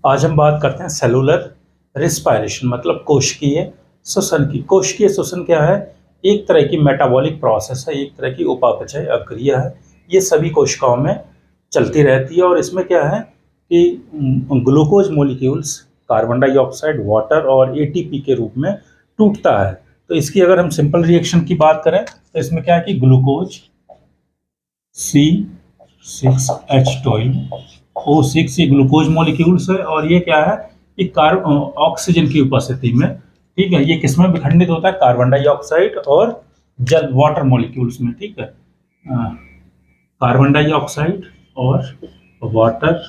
आज हम बात करते हैं सेलुलर रिस्पायरेशन मतलब कोशिकीय श्वसन की। कोशिकीय श्वसन क्या है? एक तरह की मेटाबॉलिक प्रोसेस है, एक तरह की उपापचय अक्रिया है। ये सभी कोशिकाओं में चलती रहती है और इसमें क्या है कि glucose molecules carbon dioxide, water और एटीपी के रूप में टूटता है। तो इसकी अगर हम सिंपल रिएक्शन की बात करें तो इसमें क्या है कि ग्लूकोज C6H12O6 ये ग्लूकोज मॉलिक्यूल्स है और ये क्या है कि ऑक्सीजन की उपस्थिति में, ठीक है, ये किसमें विखंडित होता है? कार्बन डाइऑक्साइड और जल, वाटर मॉलिक्यूल्स में, ठीक है, कार्बन डाइऑक्साइड और वाटर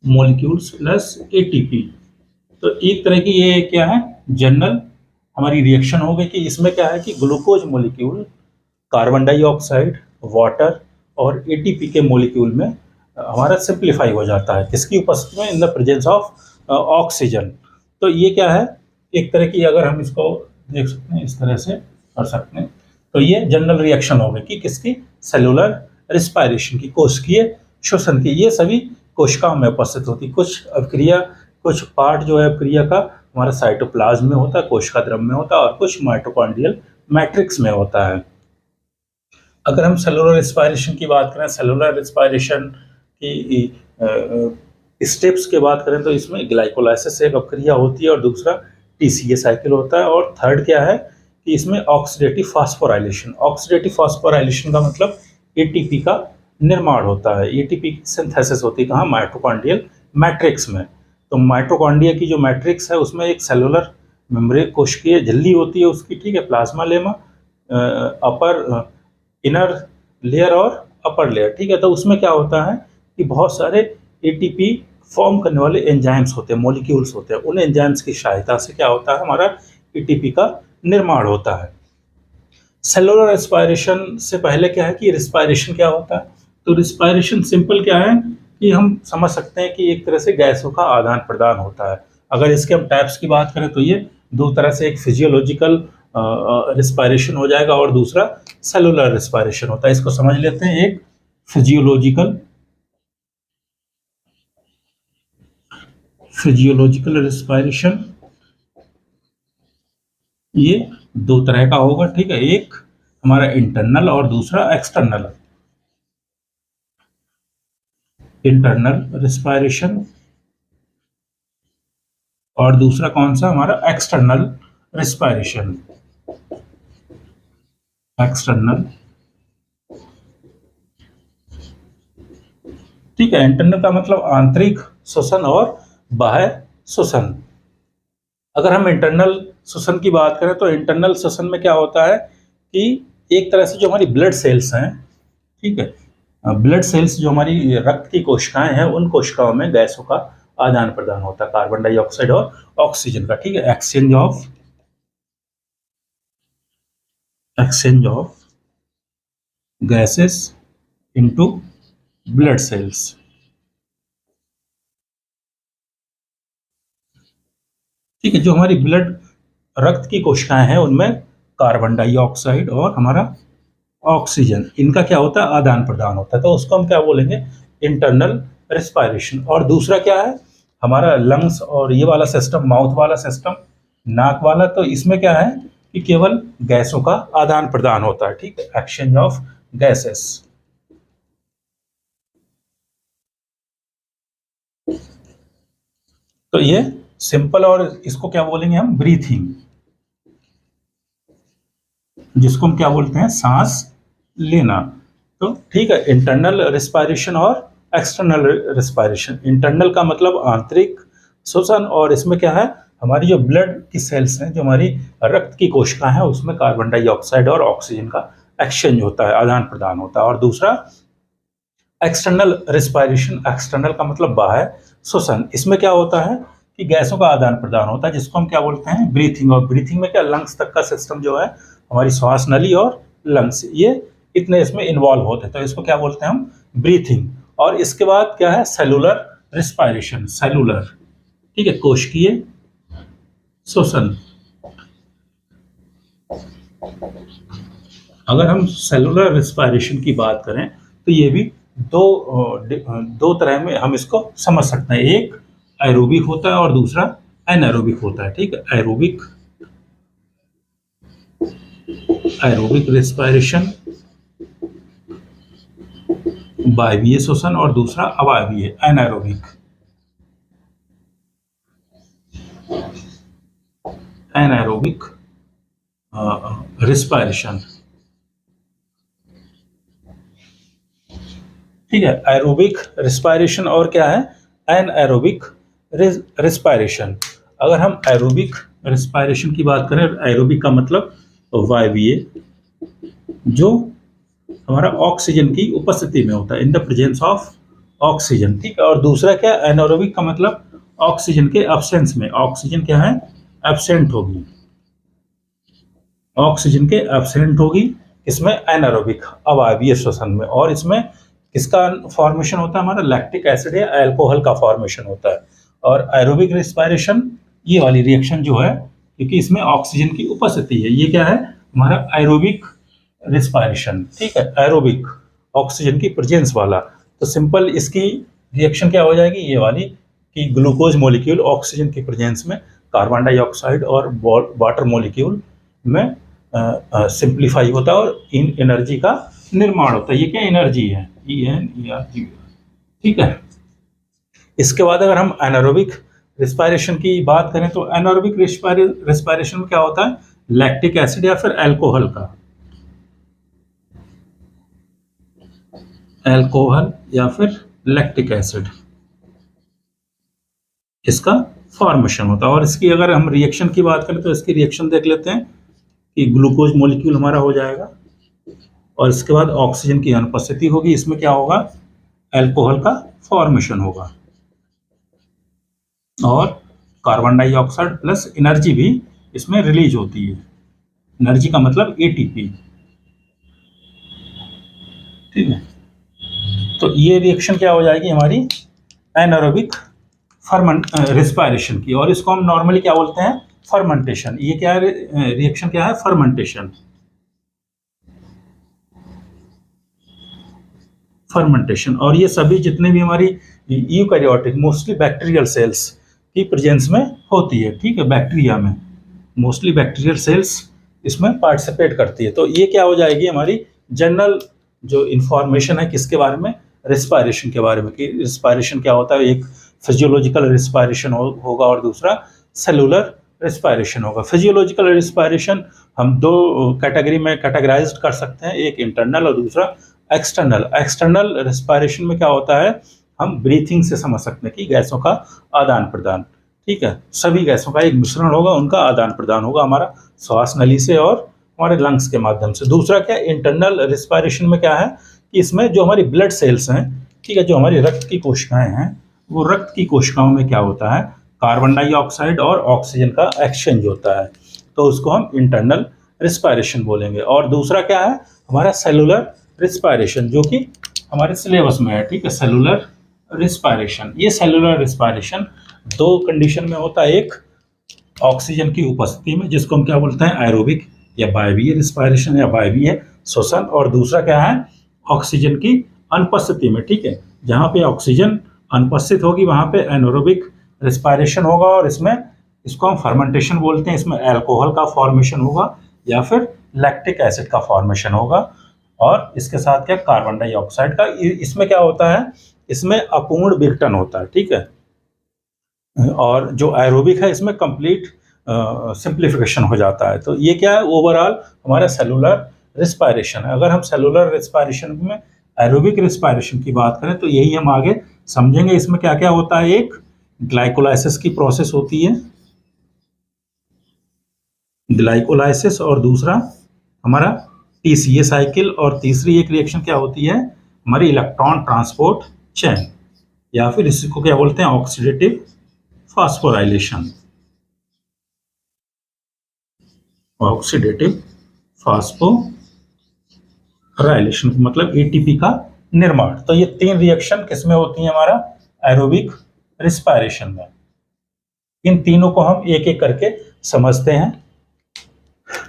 मॉलिक्यूल्स प्लस एटीपी। तो एक तरह की ये क्या है जनरल हमारी रिएक्शन हो गई कि इसमें क्या है कि glucose molecule carbon dioxide, water और एटीपी के मॉलिक्यूल में हमारा सिंप्लीफाई हो जाता है, किसकी उपस्थिति में? In the presence of oxygen. तो ये क्या है एक तरह की, अगर हम इसको देख सकते हैं इस तरह से कर सकते हैं, तो ये जनरल रिएक्शन हो गई कि किसकी? सेलुलर रिस्पायरेशन की, कोशिकीय श्वसन की। ये सभी कोशिकाओं में उपस्थित होती। कुछ अभिक्रिया, कुछ पार्ट जो है अभिक्रिया का हमारा साइटोप्लाज्म में होता है, कोशिका द्रव्य में होता है और कुछ माइटोकॉन्ड्रियल मैट्रिक्स में होता है। अगर हम सेलुलर रिस्पायरेशन की बात करें, सेलुलर रिस्पायरेशन की स्टेप्स की बात करें तो इसमें ग्लाइकोलाइसिस एक अभिक्रिया होती है और दूसरा टीसीए साइकिल होता है और थर्ड क्या है कि इसमें ऑक्सीडेटिव फास्फोराइलेशन। ऑक्सीडेटिव फास्फोराइलेशन का मतलब एटीपी का निर्माण होता है। एटीपी की सिंथेसिस होती है कहाँ? माइटोकॉन्ड्रियल मैट्रिक्स में। तो माइटोकॉन्ड्रिया की जो मैट्रिक्स है उसमें एक सेलुलर मेम्ब्रेन कोशिकीय झिल्ली होती है उसकी, ठीक है, प्लाज्मा लेमा, अपर इनर लेयर और अपर लेयर, ठीक है। तो उसमें क्या होता है कि बहुत सारे एटीपी फॉर्म करने वाले एंजाइम्स होते हैं, मॉलिक्यूल्स होते हैं। उन एंजाइम्स की सहायता से क्या होता है हमारा एटीपी का निर्माण होता है। सेलुलर रिस्पायरेशन से पहले क्या है कि रिस्पायरेशन क्या होता है? तो रिस्पायरेशन सिंपल क्या है कि हम समझ सकते हैं कि एक तरह से गैसों का आदान प्रदान होता है। अगर इसके हम टाइप्स की बात करें तो ये दो तरह से, एक फिजियोलॉजिकल रिस्पायरेशन हो जाएगा और दूसरा सेलुलर रिस्पायरेशन होता है। इसको समझ लेते हैं। एक फिजियोलॉजिकल रिस्पायरेशन, ये दो तरह का होगा, ठीक है। एक हमारा इंटरनल और दूसरा एक्सटर्नल। इंटरनल रिस्पायरेशन और दूसरा कौन सा? हमारा एक्सटर्नल रिस्पायरेशन। एक्सटर्नल, ठीक है। इंटरनल का मतलब आंतरिक श्वसन और बाह्य श्वसन। अगर हम इंटरनल श्वसन की बात करें तो इंटरनल श्वसन में क्या होता है कि एक तरह से जो हमारी ब्लड सेल्स हैं, ठीक है, ब्लड सेल्स जो हमारी रक्त की कोशिकाएं हैं, उन कोशिकाओं में गैसों का आदान प्रदान होता है, कार्बन डाइऑक्साइड और ऑक्सीजन का, ठीक है। Exchange of gases into blood cells, ठीक है। जो हमारी ब्लड रक्त की कोशिकाएं हैं उनमें कार्बन डाइऑक्साइड और हमारा ऑक्सीजन, इनका क्या होता है? आदान प्रदान होता है। तो उसको हम क्या बोलेंगे? Internal respiration. और दूसरा क्या है हमारा लंग्स और ये वाला सिस्टम, माउथ वाला सिस्टम, नाक वाला, तो इसमें क्या है कि केवल गैसों का आदान प्रदान होता है, ठीक है, एक्सचेंज ऑफ गैसेस। तो ये सिंपल, और इसको क्या बोलेंगे हम? ब्रीथिंग, जिसको हम क्या बोलते हैं? सांस लेना। तो ठीक है, इंटरनल रिस्पायरेशन और एक्सटर्नल रिस्पायरेशन। इंटरनल का मतलब आंतरिक श्वसन और इसमें क्या है हमारी जो ब्लड की सेल्स हैं, जो हमारी रक्त की कोशिकाएं हैं, उसमें कार्बन डाइऑक्साइड और ऑक्सीजन का एक्सचेंज होता है, आदान प्रदान होता है। और दूसरा एक्सटर्नल रिस्पायरेशन। एक्सटर्नल का मतलब बाह्य श्वसन। इसमें क्या होता है कि गैसों का आदान प्रदान होता है, जिसको हम क्या बोलते हैं? ब्रीथिंग। और ब्रीथिंग में क्या लंग्स तक का सिस्टम जो है, हमारी श्वास नली और लंग्स, ये इतने इसमें इन्वॉल्व होते हैं, तो इसको क्या बोलते हैं हम? ब्रीथिंग। और इसके बाद क्या है? Cellular respiration. सेलुलर, ठीक है, कोशिकीय श्वसन। अगर हम सेलुलर रिस्पायरेशन की बात करें तो ये भी दो तरह में हम इसको समझ सकते हैं। एक एरोबिक होता है और दूसरा एनारोबिक होता है। ठीक है, एरोबिक रेस्पिरेशन, वायवीय श्वसन, और दूसरा अवायवीय एनारोबिक रिस्पायरेशन। ठीक है, एरोबिक रिस्पायरेशन और क्या है, एनएरोबिक रिस्पायरेशन। अगर हम एरोबिक रिस्पायरेशन की बात करें, एरोबिक का मतलब वायवीय, जो हमारा ऑक्सीजन की उपस्थिति में होता है, in the presence of oxygen. ठीक है, और दूसरा क्या, एनारोबिक का मतलब ऑक्सीजन के एब्सेंस में, ऑक्सीजन क्या है, एब्सेंट होगी, ऑक्सीजन के एब्सेंट होगी, इसमें एनारोबिक अवायवीय श्वसन में। और इसमें किसका फॉर्मेशन होता है, हमारा लैक्टिक एसिड या अल्कोहल का फॉर्मेशन होता है। और एरोबिक रिस्पायरेशन, ये वाली रिएक्शन जो है, क्योंकि इसमें ऑक्सीजन की उपस्थिति है, ये क्या है, हमारा एरोबिक रिस्पायरेशन। ठीक है, एरोबिक ऑक्सीजन की प्रेजेंस वाला। तो सिंपल इसकी रिएक्शन क्या हो जाएगी, ये वाली, कि ग्लूकोज मॉलिक्यूल ऑक्सीजन की प्रेजेंस में कार्बन डाइऑक्साइड और वाटर मॉलिक्यूल में सिंप्लीफाई होता है और इन एनर्जी का निर्माण होता है। ये क्या एनर्जी है, ENERG। ठीक है, इसके बाद अगर हम एनारोबिक रिस्पायरेशन की बात करें, तो एनारोबिक रिस्पायरेशन में क्या होता है, लैक्टिक एसिड या फिर अल्कोहल का, अल्कोहल या फिर लैक्टिक एसिड, इसका फॉर्मेशन होता है। और इसकी अगर हम रिएक्शन की बात करें, तो इसकी रिएक्शन देख लेते हैं कि ग्लूकोज मॉलिक्यूल हमारा हो जाएगा और इसके बाद ऑक्सीजन की अनुपस्थिति होगी, इसमें क्या होगा, अल्कोहल का फॉर्मेशन होगा और कार्बन डाइऑक्साइड प्लस एनर्जी भी इसमें रिलीज होती है। एनर्जी का मतलब ATP। ठीक है, तो ये रिएक्शन क्या हो जाएगी हमारी एनारोबिक रिस्पायरेशन की, और इसको हम नॉर्मली क्या बोलते हैं, फर्मेंटेशन। ये क्या रिएक्शन क्या है, फर्मेंटेशन। और ये सभी जितने भी हमारी यूकैरियोटिक मोस्टली बैक्टीरियल सेल्स की प्रेजेंस में होती है। ठीक है, बैक्टीरिया में मोस्टली बैक्टीरियल सेल्स इसमें पार्टिसिपेट करती है। तो ये क्या हो जाएगी हमारी जनरल जो इंफॉर्मेशन है, किसके बारे में, रिस्पायरेशन के बारे में, कि रिस्पायरेशन क्या होता है। एक फिजियोलॉजिकल रिस्पायरेशन होगा और दूसरा सेलुलर रिस्पायरेशन होगा। फिजियोलॉजिकल रिस्पायरेशन हम दो कैटेगरी में कैटेगराइज कर सकते हैं, एक इंटरनल और दूसरा एक्सटर्नल। एक्सटर्नल रिस्पायरेशन में क्या होता है, हम ब्रीथिंग से समझ सकते हैं कि गैसों का आदान प्रदान। ठीक है, सभी गैसों का एक मिश्रण होगा, उनका आदान प्रदान होगा हमारा श्वास नली से और हमारे लंग्स के माध्यम से। दूसरा क्या, इंटरनल रिस्पायरेशन में क्या है कि इसमें जो हमारी ब्लड सेल्स हैं, ठीक है, जो हमारी रक्त की कोशिकाएं हैं, वो रक्त की कोशिकाओं में क्या होता है, कार्बन डाइऑक्साइड और ऑक्सीजन का एक्सचेंज होता है, तो उसको हम इंटरनल रिस्पायरेशन बोलेंगे। और दूसरा क्या है हमारा सेलुलर रिस्पायरेशन, जो कि हमारे सिलेबस में है। ठीक है, सेलुलर रिस्पायरेशन। ये सेलुलर रिस्पायरेशन दो कंडीशन में होता है, एक ऑक्सीजन की उपस्थिति में, जिसको हम क्या बोलते हैं, एरोबिक या वायवीय रिस्पायरेशन या वायवीय श्वसन, और दूसरा क्या है, ऑक्सीजन की अनुपस्थिति में। ठीक है, जहाँ पे ऑक्सीजन अनुपस्थित होगी वहाँ पे एनारोबिक रिस्पायरेशन होगा, और इसमें इसको हम फर्मेंटेशन बोलते हैं। इसमें अल्कोहल का फॉर्मेशन होगा या फिर लैक्टिक एसिड का फॉर्मेशन होगा, और इसके साथ क्या, कार्बन डाइऑक्साइड का। इसमें क्या होता है, इसमें अपूर्ण विघटन होता है। ठीक है, और जो एरोबिक है इसमें कंप्लीट सिंप्लीफिकेशन हो जाता है। तो ये क्या है, ओवरऑल हमारा सेलुलर रिस्पायरेशन है। अगर हम सेलुलर रिस्पायरेशन में एरोबिक रिस्पायरेशन की बात करें, तो यही हम आगे समझेंगे। इसमें क्या क्या होता है, एक ग्लाइकोलाइसिस की प्रोसेस होती है, ग्लाइकोलाइसिस, और दूसरा हमारा TCA साइकिल, और तीसरी एक रिएक्शन क्या होती है, हमारी इलेक्ट्रॉन ट्रांसपोर्ट चेन, या फिर इसको क्या बोलते हैं, ऑक्सीडेटिव फास्फोराइलेशन। ऑक्सीडेटिव फास्फोराइलेशन मतलब ATP का निर्माण। तो ये तीन रिएक्शन किसमें होती हैं, हमारा एरोबिक रिस्पायरेशन में। इन तीनों को हम एक एक करके समझते हैं।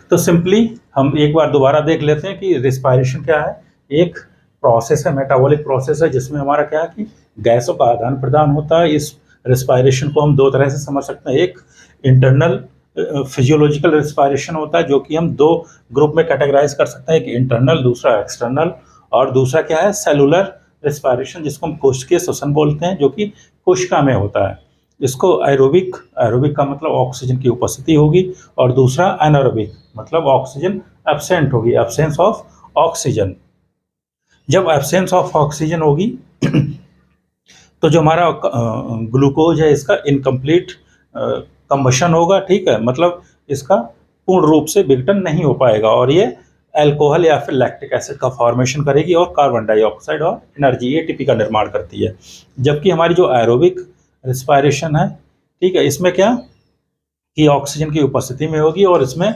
तो सिंपली हम एक बार दोबारा देख लेते हैं कि रिस्पायरेशन क्या है। एक प्रोसेस है, मेटाबॉलिक प्रोसेस है, जिसमें हमारा क्या है कि गैसों का आदान प्रदान होता है। इस रेस्पायरेशन को हम दो तरह से समझ सकते हैं। एक इंटरनल फिजियोलॉजिकल रेस्पायरेशन होता है, जो कि हम दो ग्रुप में कैटेगराइज कर सकते हैं, एक इंटरनल, दूसरा एक्सटर्नल। और दूसरा क्या है, सेलुलर रेस्पायरेशन, जिसको हम कोशिकीय श्वसन बोलते हैं, जो कि कोशिका में होता है। इसको एरोबिक, एरोबिक का मतलब ऑक्सीजन की उपस्थिति होगी, और दूसरा एनारोबिक मतलब ऑक्सीजन एब्सेंट होगी, एब्सेंस ऑफ ऑक्सीजन। जब एब्सेंस ऑफ ऑक्सीजन होगी तो जो हमारा ग्लूकोज है इसका इनकम्प्लीट कंबशन होगा, ठीक है, मतलब इसका पूर्ण रूप से विघटन नहीं हो पाएगा, और ये अल्कोहल या फिर लैक्टिक एसिड का फॉर्मेशन करेगी और कार्बन डाइऑक्साइड और एनर्जी एटीपी का निर्माण करती है। जबकि हमारी जो एरोबिक रिस्पायरेशन है, ठीक है, इसमें क्या कि ऑक्सीजन की उपस्थिति में होगी, और इसमें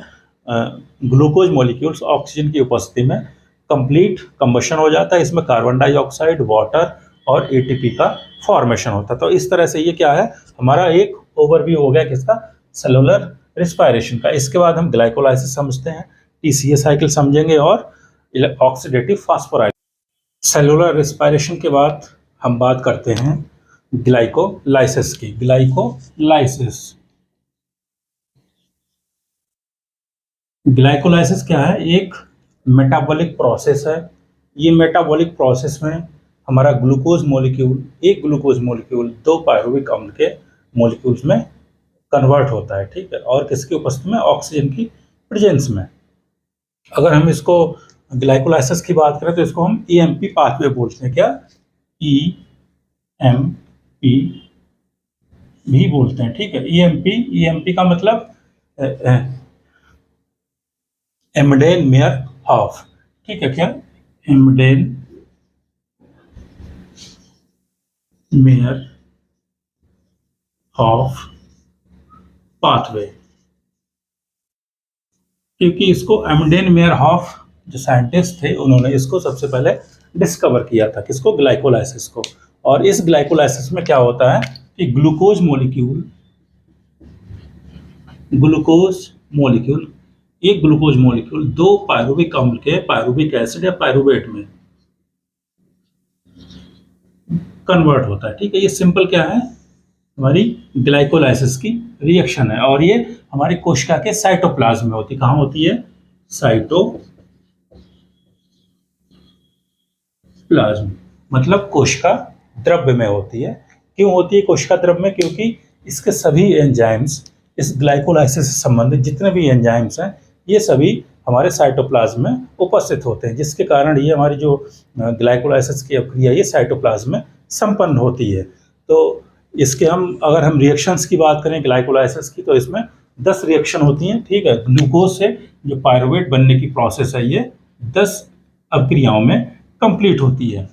ग्लूकोज मॉलिक्यूल्स ऑक्सीजन की उपस्थिति में कंप्लीट कंबशन हो जाता है। इसमें कार्बन डाइऑक्साइड, वाटर और एटीपी का फॉर्मेशन होता है। तो इस तरह से ये क्या है, हमारा एक ओवरव्यू हो गया किसका, सेलुलर रिस्पायरेशन का। इसके बाद हम ग्लाइकोलाइसिस समझते हैं, टीसीए साइकिल समझेंगे और ऑक्सीडेटिव फास्फोराइलेशन। सेलुलर रिस्पायरेशन के बाद हम बात करते हैं ग्लाइकोलाइसिस की। ग्लाइकोलाइसिस, ग्लाइकोलाइसिस क्या है, एक मेटाबॉलिक प्रोसेस है। ये मेटाबॉलिक प्रोसेस में हमारा ग्लूकोज मॉलिक्यूल, एक ग्लूकोज मॉलिक्यूल दो पायरुविक अम्ल के मॉलिक्यूल्स में कन्वर्ट होता है, ठीक है, और किसकी उपस्थिति में, ऑक्सीजन की प्रेजेंस में। अगर हम इसको ग्लाइकोलाइसिस की बात करें तो इसको हम ईएमपी पाथवे बोलते हैं। क्या, ईएमपी भी बोलते हैं, ठीक है। ईएमपी का मतलब एमडेन मेयर हॉफ, ठीक है, क्या, एमडेन मेयर हॉफ पाथवे, क्योंकि इसको एमडेन मेयर हॉफ जो साइंटिस्ट थे उन्होंने इसको सबसे पहले डिस्कवर किया था, किसको, ग्लाइकोलाइसिस को। और इस ग्लाइकोलाइसिस में क्या होता है कि ग्लूकोज मॉलिक्यूल, एक ग्लूकोज मॉलिक्यूल दो पायरुविक अम्ल के पायरुविक एसिड या पायरुवेट में कन्वर्ट होता है, ठीक है। ये सिंपल क्या है, हमारी ग्लाइकोलाइसिस की रिएक्शन है, और ये हमारी कोशिका के साइटोप्लाज्म में होती है। कहाँ होती है, साइटोप्लाज्म मतलब कोशिका द्रव्य में होती है। क्यों होती है कोशिका द्रव्य में, क्योंकि इसके सभी एंजाइम्स, इस ग्लाइकोलाइसिस से संबंधित जितने भी एंजाइम्स हैं, ये सभी हमारे साइटोप्लाज्म में उपस्थित होते हैं, जिसके कारण ये हमारी जो ग्लाइकोलाइसिस की प्रक्रिया ये साइटोप्लाज्म में संपन्न होती है। तो इसके अगर हम रिएक्शंस की बात करें ग्लाइकोलाइसिस की, तो इसमें 10 रिएक्शन होती हैं, ठीक है। ग्लूकोज से जो पायरुवेट बनने की प्रोसेस है ये 10 अभिक्रियाओं में कंप्लीट होती है।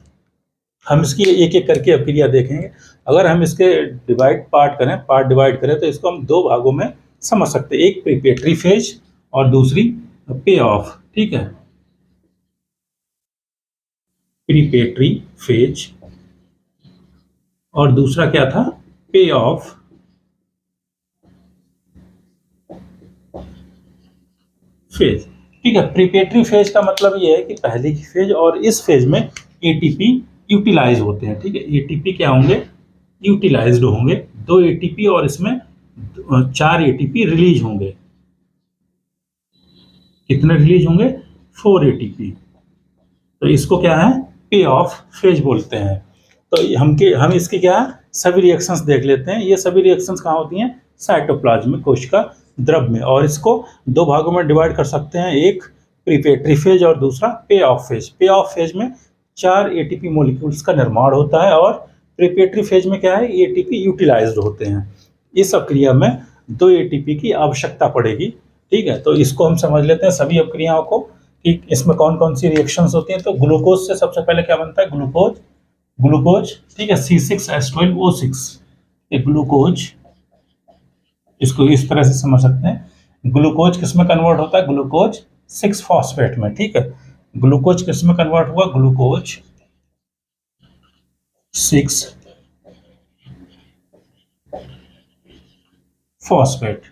हम इसकी एक एक करके अभिक्रिया देखेंगे। अगर हम इसके पार्ट डिवाइड करें तो इसको हम दो भागों में समझ सकते हैं, एक प्रीपेटरी फेज और दूसरी पे ऑफ, ठीक है। प्रीपेटरी फेज और दूसरा क्या था, पे ऑफ फेज, ठीक है। प्रीपेटरी फेज का मतलब ये है कि पहले की फेज, और इस फेज में एटीपी यूटिलाइज होते हैं, ठीक है। एटीपी क्या होंगे, यूटिलाइज्ड होंगे, 2 एटीपी, और इसमें 4 एटीपी रिलीज होंगे। कितने रिलीज होंगे, 4 एटीपी। तो इसको क्या है, पे ऑफ फेज बोलते हैं। तो हम इसकी क्या है, सभी रिएक्शंस देख लेते हैं। ये सभी रिएक्शंस कहाँ होती हैं, साइटोप्लाज्म में, कोशिका द्रव्य में, और इसको दो भागों में डिवाइड कर सकते हैं, एक प्रीपेटरी फेज और दूसरा पे ऑफ फेज। पे ऑफ फेज में 4 एटीपी मॉलिक्यूल्स का निर्माण होता है, और प्रीपेटरी फेज में क्या है, एटीपी यूटिलाइज्ड होते हैं। इस अभिक्रिया में 2 एटीपी की आवश्यकता पड़ेगी, ठीक है। तो इसको हम समझ लेते हैं सभी अभिक्रियाओं को कि इसमें कौन कौन सी रिएक्शंस होती हैं। तो ग्लूकोज से सबसे पहले क्या बनता है, ग्लूकोज, ठीक है, C6H12O6। ये ग्लूकोज, इसको इस तरह से समझ सकते हैं, ग्लूकोज किस में कन्वर्ट होता है, ग्लूकोज 6 फॉस्फेट में, ठीक है। ग्लूकोज किस में कन्वर्ट हुआ, ग्लूकोज 6 फॉस्फेट।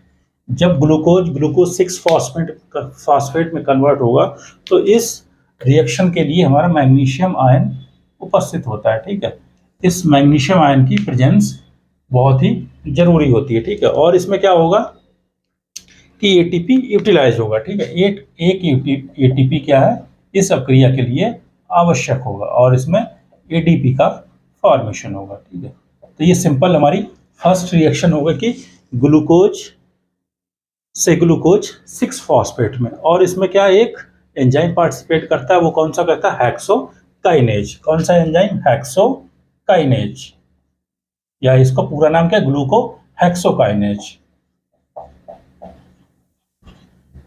जब ग्लूकोज 6 फॉस्फेट में कन्वर्ट होगा तो इस रिएक्शन के लिए हमारा मैग्नीशियम आयन उपस्थित होता है, ठीक है। इस मैग्नीशियम आयन की प्रेजेंस बहुत ही जरूरी होती है, ठीक है। और इसमें क्या होगा कि एटीपी यूटिलाइज होगा, ठीक है। एक एटीपी क्या है, इस अभिक्रिया के लिए आवश्यक होगा और इसमें एडीपी का फॉर्मेशन होगा, ठीक है। तो ये सिंपल हमारी फर्स्ट रिएक्शन होगा कि ग्लूकोज से ग्लूकोज 6 फॉस्फेट में, और इसमें क्या एक एंजाइम पार्टिसिपेट करता है, वो कौन सा करता है, हेक्सोकाइनेज। कौन सा एंजाइम, हेक्सोकाइनेज, या इसका पूरा नाम क्या है, ग्लूको हेक्सोकाइनेज,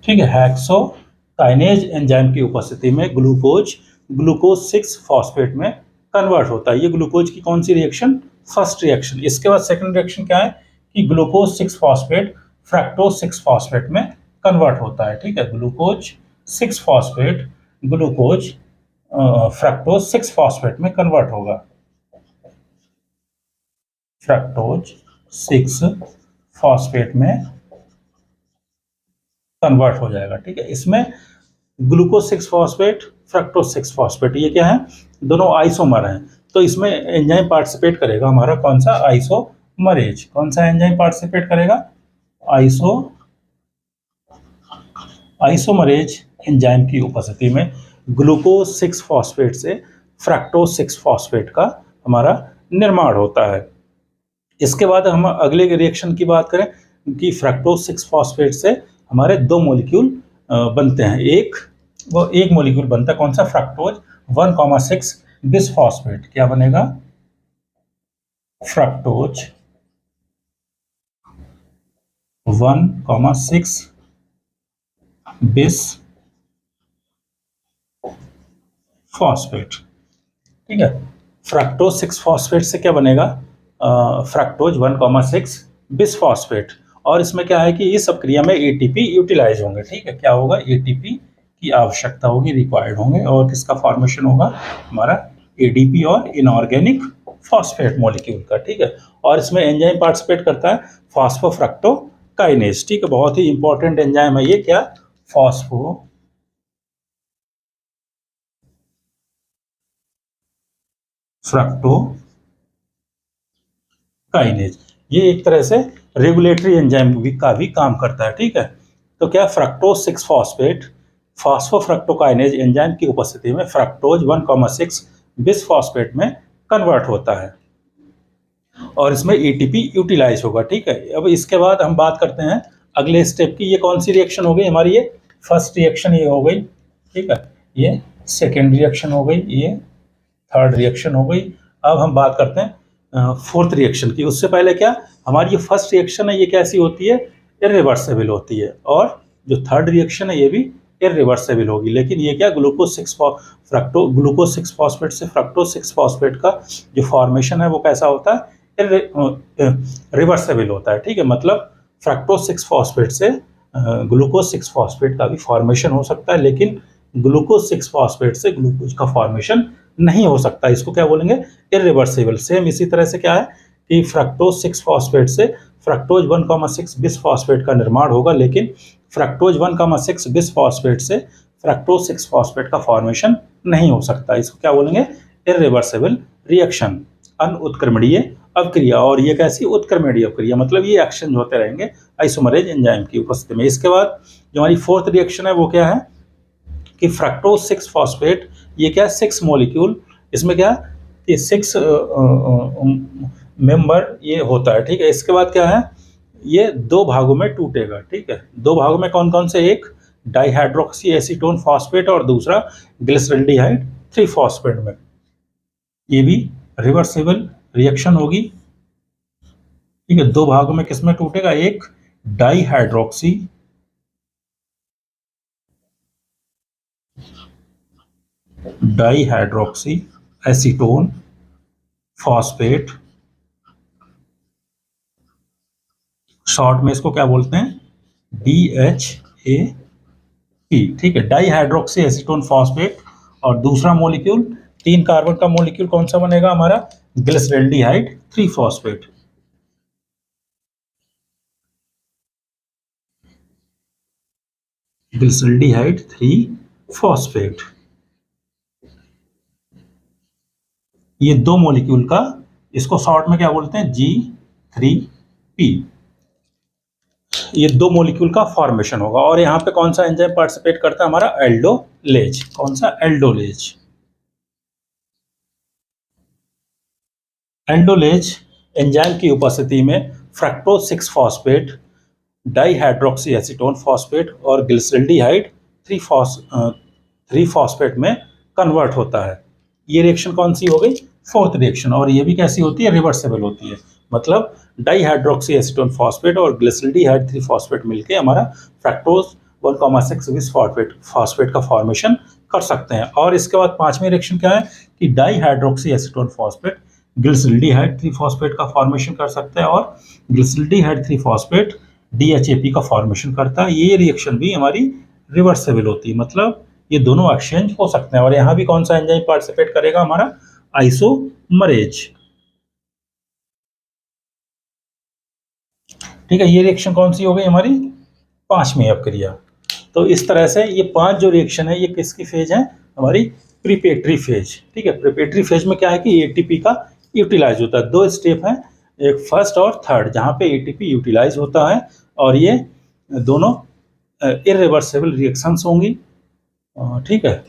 ठीक है। हेक्सोकाइनेज एंजाइम की उपस्थिति में ग्लूकोज 6 फॉस्फेट में कन्वर्ट होता है। ये ग्लूकोज की कौन सी रिएक्शन, फर्स्ट रिएक्शन। इसके बाद सेकंड रिएक्शन क्या है कि ग्लूकोज 6 फॉस्फेट फ्रक्टोज 6 फॉस्फेट में कन्वर्ट होता है, ठीक है। Glucose 6 phosphate glucose fructose 6 phosphate में कन्वर्ट होगा, फ्रक्टोज 6 फॉस्फेट में कन्वर्ट हो जाएगा, ठीक है। इसमें ग्लूकोज 6 फॉस्फेट फ्रक्टोज 6 फॉस्फेट ये क्या है, दोनों आइसोमर हैं। तो इसमें एंजाइम पार्टिसिपेट करेगा हमारा कौन सा, आइसोमरेज। कौन सा एंजाइम पार्टिसिपेट करेगा, आइसोमरेज एंजाइम की उपस्थिति में ग्लूकोज 6 फॉस्फेट से फ्रक्टोज 6 फॉस्फेट का हमारा निर्माण होता है। इसके बाद हम अगले रिएक्शन की बात करें कि फ्रक्टोज 6 फॉस्फेट से हमारे दो मॉलिक्यूल बनते हैं। एक मॉलिक्यूल बनता है कौन सा, फ्रक्टोज 1,6 बिसफॉस्फेट। क्या बनेगा, फ्रक्टोज 1,6 बिसफॉस्फेट, ठीक है। फ्रक्टोज 6 फॉस्फेट से क्या बनेगा, फ्रक्टोज 1,6 बिसफॉस्फेट। और इसमें क्या है कि इस प्रक्रिया में एटीपी यूटिलाइज होंगे, ठीक है। क्या होगा, एटीपी की आवश्यकता होगी, रिक्वायर्ड होंगे, और किसका फॉर्मेशन होगा, हमारा एडीपी और इनऑर्गेनिक फॉस्फेट मॉलिक्यूल का, ठीक है। और इसमें एंजाइम पार्टिसिपेट करता है फॉस्फोफ्रक्टोकाइनेज, ठीक है। बहुत ही इंपॉर्टेंट एंजाइम है ये, क्या, फॉस्फोफ्रक्टोकाइनेज। ये एक तरह से रेगुलेटरी एंजाइम का भी काम करता है, ठीक है। तो क्या, फ्रक्टोज 6 फॉस्फेट फॉस्फोफ्रक्टोकाइनेज एंजाइम की उपस्थिति में फ्रक्टोज 1,6 बिसफॉस्फेट में कन्वर्ट होता है और इसमें एटीपी यूटिलाइज होगा, ठीक है। अब इसके बाद हम बात करते हैं अगले स्टेप की। ये कौन सी रिएक्शन हो गई हमारी, ये फर्स्ट रिएक्शन ये हो गई, ठीक है। ये सेकेंड रिएक्शन हो गई, ये थर्ड रिएक्शन हो गई। अब हम बात करते हैं फोर्थ रिएक्शन की। उससे पहले क्या, हमारी ये फर्स्ट रिएक्शन है ये कैसी होती है, इरिवर्सिबल होती है, और जो थर्ड रिएक्शन है ये भी इरिवर्सिबल होगी। लेकिन ये क्या, ग्लूकोज 6 फॉस्फेट से फ्रक्टोज 6 फॉस्फेट का जो फॉर्मेशन है वो कैसा होता है, रिवर्सिबल होता है, ठीक है। मतलब फ्रक्टोज 6 फॉस्फेट से ग्लूकोज 6 फॉस्फेट का भी फॉर्मेशन हो सकता है, लेकिन ग्लूकोज 6 फॉस्फेट से ग्लूकोज का फॉर्मेशन नहीं हो सकता। इसको क्या बोलेंगे, इरिवर्सिबल। सेम इसी तरह से क्या है कि फ्रक्टोज 6 फॉस्फेट से फ्रक्टोज 1,6 बिसफॉस्फेट का निर्माण होगा, लेकिन फ्रक्टोज 1,6 बिसफॉस्फेट से फ्रक्टोज 6 फॉस्फेट का फॉर्मेशन नहीं हो सकता। इसको क्या बोलेंगे, इरिवर्सिबल रिएक्शन, अनुत्क्रमणीय अभिक्रिया। और ये कैसी, उत्क्रमणीय अभिक्रिया, मतलब ये एक्सचेंज होते रहेंगे आइसोमरेज एंजाइम की उपस्थिति में। इसके बाद जो हमारी फोर्थ रिएक्शन है वो क्या है कि फ्रक्टोज 6 फॉस्फेट, ये क्या है, 6 मॉलिक्यूल, इसमें क्या ये 6 मेंबर ये होता है, ठीक है। इसके बाद क्या है, ये दो भागों में टूटेगा, ठीक है। दो भागों में कौन कौन से, एक डाइहाइड्रोक्सी एसीटोन फॉस्फेट और दूसरा ग्लिसरल्डिहाइड 3 फॉस्फेट में। ये भी रिवर्सिबल रिएक्शन होगी, ठीक है। दो भागों में किसमें टूटेगा, एक डाइहाइड्रोक्सी एसीटोन फॉस्फेट, शॉर्ट में इसको क्या बोलते हैं, DHAP, ठीक है। डाइहाइड्रोक्सी एसीटोन फॉस्फेट, और दूसरा मॉलिक्यूल 3 कार्बन का मॉलिक्यूल कौन सा बनेगा हमारा, ग्लिसरल्डिहाइड 3 फॉस्फेट, ग्लिसरल्डिहाइड 3 फॉस्फेट। ये दो मॉलिक्यूल का, इसको शॉर्ट में क्या बोलते हैं, 3P। ये दो मॉलिक्यूल का फॉर्मेशन होगा। और यहाँ पे कौन सा एंजाइम पार्टिसिपेट करता है? हमारा एल्डोलेज। कौन सा? एल्डोलेज। एल्डोलेज एंजाइम की उपस्थिति में fructose 6 phosphate, dihydroxy acetone phosphate और ग्लिसरल्डिहाइड 3 फॉस्फेट में कन्वर्ट होता है। ये रिएक्शन कौन सी हो गई? Fourth reaction. और ये भी कैसी होती है? रिवर्सेबल होती है। मतलब डाईहाइड्रोक्सी एसीटोन फॉस्फेट और ग्लिसरल्डिहाइड 3 फॉस्फेट मिलके हमारा फ्रक्टोज 1,6 फॉस्फेट का फॉर्मेशन कर सकते हैं। और इसके बाद पांचवी रिएक्शन क्या है कि dihydroxy acetone phosphate glyceraldehyde 3 phosphate का फॉर्मेशन कर सकते हैं और ग्लिसरल्डिहाइड 3 फॉस्फेट DHAP का फॉर्मेशन करता है। ये रिएक्शन भी हमारी रिवर्सेबल होती है। मतलब ये दोनों एक्सचेंज हो सकते हैं। और यहाँ भी कौन सा एंजाइम पार्टिसिपेट करेगा? हमारा आइसोमरेज। ठीक है, ये रिएक्शन कौन सी हो गई हमारी? पांचवी अपक्रिया। तो इस तरह से ये पांच जो रिएक्शन है ये किसकी फेज है? हमारी प्रीपेटरी फेज। ठीक है, प्रीपेटरी फेज में क्या है कि ATP का यूटिलाइज होता है। दो स्टेप हैं, एक फर्स्ट और थर्ड, जहाँ पे ATP यूटिलाइज होता है और ये दोनों इरिवर्सेबल रिएक्शंस होंगी। ठीक है,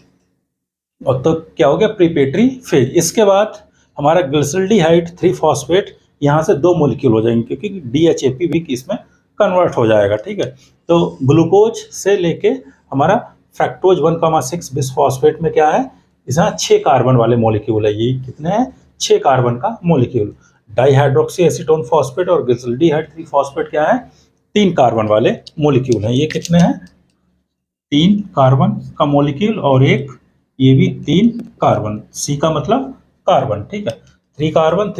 और तो क्या हो गया? प्रीपेटरी फेज। इसके बाद हमारा ग्लिसरल्डिहाइड 3 फॉस्फेट यहाँ से दो मोलिक्यूल हो जाएंगे क्योंकि DHAP भी इसमें कन्वर्ट हो जाएगा। ठीक है, तो ग्लूकोज से लेके हमारा फ्रक्टोज 1,6 बिस फॉस्फेट में क्या है? इसमें 6 कार्बन वाले मोलिक्यूल है। ये कितने हैं? 6 कार्बन का मोलिक्यूल। डाईहाइड्रोक्सी एसीटोन फॉस्फेट और ग्लिसरल्डिहाइड 3 फॉस्फेट क्या है? 3 कार्बन वाले मोलिक्यूल हैं। ये कितने हैं? 3 कार्बन का मोलिक्यूल और एक ये भी 3 कार्बन। C का मतलब कार्बन। ठीक है, 3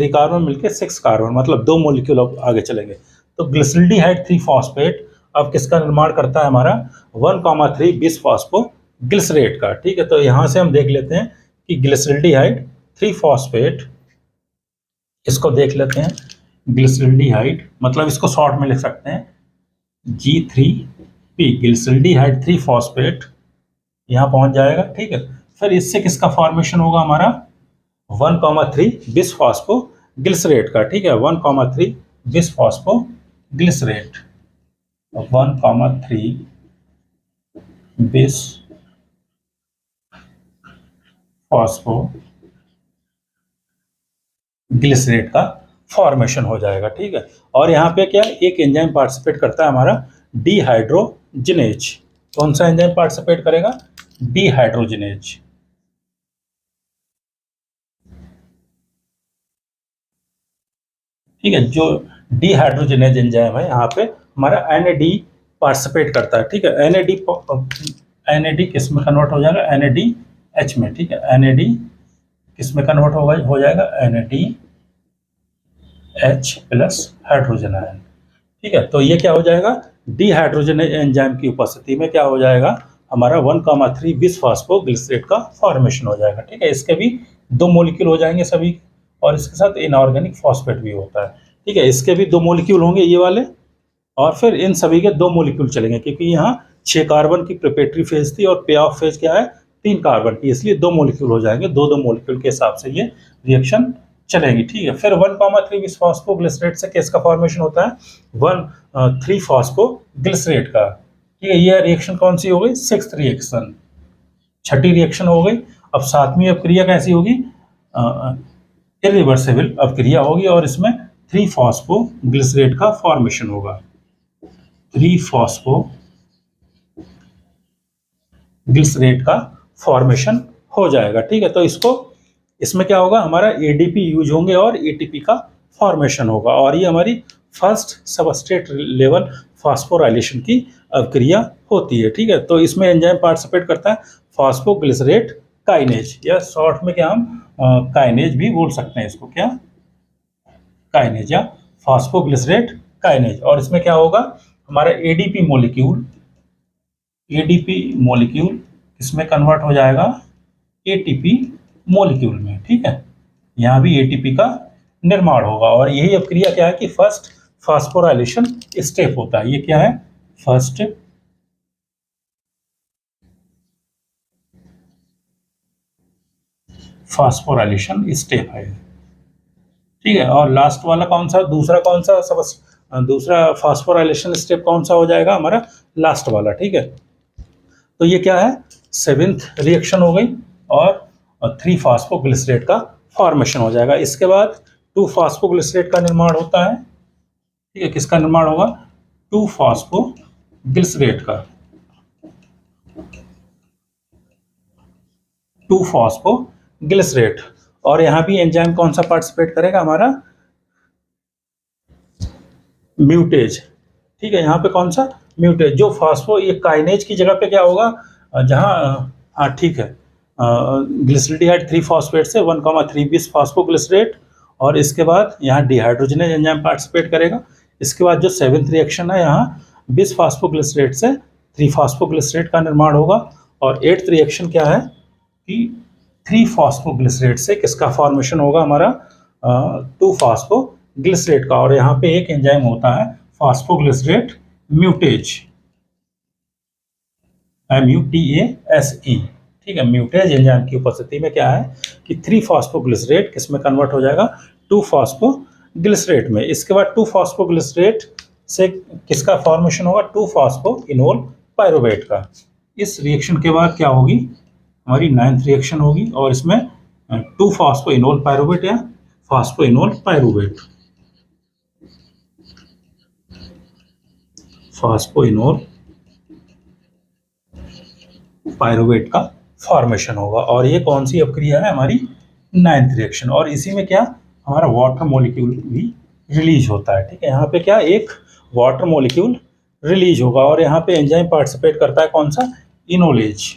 कार्बन मिलके 6 कार्बन, मतलब 2 मोलिक्यूल अब आगे चलेंगे। तो ग्लिसरल्डिहाइड 3 फॉस्फेट अब किसका निर्माण करता है? हमारा 1,3 बिस फॉस्फो ग्लिसरेट का। ठीक है, तो यहां से हम देख लेते हैं कि ग्लिसरल्डिहाइड 3 फॉस्फेट, इसको देख लेते हैं। ग्लिसरल्डिहाइड मतलब इसको शॉर्ट में लिख सकते हैं G3P, ग्लिसरल्डिहाइड 3 फॉस्फेट यहाँ पहुंच जाएगा। ठीक है, फिर इससे किसका फॉर्मेशन होगा? हमारा 1,3 बिस फॉस्फो ग्लिसरेट का। ठीक है, 1,3 बिस फॉस्फो ग्लिसरेट, 1,3 बिस फॉस्फो ग्लिसरेट का फॉर्मेशन हो जाएगा। ठीक है, और यहाँ पे क्या एक एंजाइम पार्टिसिपेट करता है हमारा डिहाइड्रोजिनेज। कौन सा एंजाइम पार्टिसिपेट करेगा? डिहाइड्रोजिनेज। ठीक है, जो डिहाइड्रोजिनेज एंजाइम है यहाँ पे हमारा NAD पार्टिसिपेट करता है। ठीक है, NAD किस में कन्वर्ट हो जाएगा? NADH में। ठीक है, NAD किस में कन्वर्ट हो जाएगा? NADH plus hydrogen ion. ठीक है, तो ये क्या हो जाएगा? डिहाइड्रोजिनेज एंजाइम की उपस्थिति में क्या हो जाएगा? हमारा 1,3 बिस फॉस्फो ग्लिसरेट का फॉर्मेशन हो जाएगा। ठीक है, इसके भी 2 मोलिक्यूल हो जाएंगे सभी, और इसके साथ इनऑर्गेनिक फॉस्फेट भी होता है। ठीक है, इसके भी 2 मोलिक्यूल होंगे ये वाले, और फिर इन सभी के 2 मोलिक्यूल चलेंगे क्योंकि यहाँ 6 कार्बन की प्रिपेटरी फेज थी और पे ऑफ फेज क्या है? 3 कार्बन की, इसलिए 2 मोलिक्यूल हो जाएंगे। 2 मोलिक्यूल के हिसाब से ये रिएक्शन चलेंगी। ठीक है, फिर 1,3 बिस फॉस्फो ग्लिसरेट से किसका फॉर्मेशन होता है? 1,3 फॉस्फो ग्लिसरेट का। ठीक है, ये रिएक्शन कौन सी हो गई? 6th रिएक्शन, छठी रिएक्शन हो गई। अब 7वीं अपक्रिया कैसी होगी? इरिवर्सेबल अपक्रिया होगी और इसमें 3 फॉस्फो ग्लिसरेट का फॉर्मेशन होगा। 3 फॉस्फो ग्लिसरेट का फॉर्मेशन हो जाएगा। ठीक है, तो इसमें क्या होगा? हमारा ADP यूज होंगे और ATP का फॉर्मेशन होगा, और ये हमारी फर्स्ट सबस्ट्रेट लेवल फॉस्फोराइलेशन की अभिक्रिया होती है। ठीक है, तो इसमें एंजाइम पार्टिसिपेट करता है फॉस्फोग्लिसरेट काइनेज, या शॉर्ट में क्या हम काइनेज भी बोल सकते हैं इसको, क्या? काइनेज या फॉस्फोग्लिसरेट काइनेज। और इसमें क्या होगा? हमारा ADP मोलिक्यूल इसमें कन्वर्ट हो जाएगा ATP मोलिक्यूल में। ठीक है, यहाँ भी ATP का निर्माण होगा, और यही अपक्रिया क्या है कि फर्स्ट फॉस्फोराइलेशन स्टेप होता है। ये क्या है? फर्स्ट फॉस्फोराइलेशन स्टेप है। ठीक है। और लास्ट वाला कौन सा, दूसरा कौन सा, दूसरा फास्फोराइलेशन स्टेप कौन सा हो जाएगा हमारा, लास्ट वाला। ठीक है, तो ये क्या है, 7th रिएक्शन हो गई और 3 फास्फोग्लिसरेट का फॉर्मेशन हो जाएगा। इसके बाद 2 फास्फोग्लिसरेट का निर्माण होता है। ठीक है, किसका निर्माण होगा, 2 फास्फोग्लिसरेट का, 2 फास्फोग्लिसरेट। और यहाँ भी एंजाइम कौन सा पार्टिसिपेट करेगा, हमारा म्यूटेज। ठीक है, यहाँ पे कौन सा, म्यूटेज। जो फास्फो, ये काइनेज की जगह पे क्या होगा, जहाँ, हाँ ठीक है, ग्लिसरेडिहाइड 3 फॉस्फेट से 1,3 बिस फास्फोग्लिसरेट, और इसके बाद यहाँ डिहाइड्रोजनेज एंजाइम पार्टिसिपेट करेगा। इसके बाद जो 7th रिएक्शन है, यहाँ बिस फास्फोग्लिसरेट से 3 फास्फोग्लिसरेट का निर्माण होगा। और 8th रिएक्शन क्या है कि 3 फास्फोग्लिसरेट से किसका फॉर्मेशन होगा, हमारा 2 फास्फोग्लिसरेट का। और यहाँ पे एक एंजाइम होता है फास्फोग्लिसरेट म्यूटेज, MUTASE। ठीक है, म्यूटेज एंजाइम की उपस्थिति में क्या है कि 3 फास्फोग्लिसरेट किस में कन्वर्ट हो जाएगा, 2 फास्फोग्लिसरेट में। इसके बाद 2 फास्फोग्लिसरेट से किसका फॉर्मेशन होगा, 2 फास्फोइनोल पायरुवेट का। इस रिएक्शन के बाद क्या होगी, हमारी 9th रिएक्शन होगी, और इसमें 2 फास्फोइनोल पायरुवेट या फास्फोइनोल पायरुवेट, फास्फोइनोल पायरुवेट का फॉर्मेशन होगा। और ये कौन सी अपक्रिया है, हमारी 9th रिएक्शन। और इसी में क्या, हमारा वाटर मॉलिक्यूल भी रिलीज होता है। ठीक है, यहाँ पे क्या, एक वाटर मॉलिक्यूल रिलीज होगा। और यहाँ पे एंजाइम पार्टिसिपेट करता है कौन सा, इनोलेज।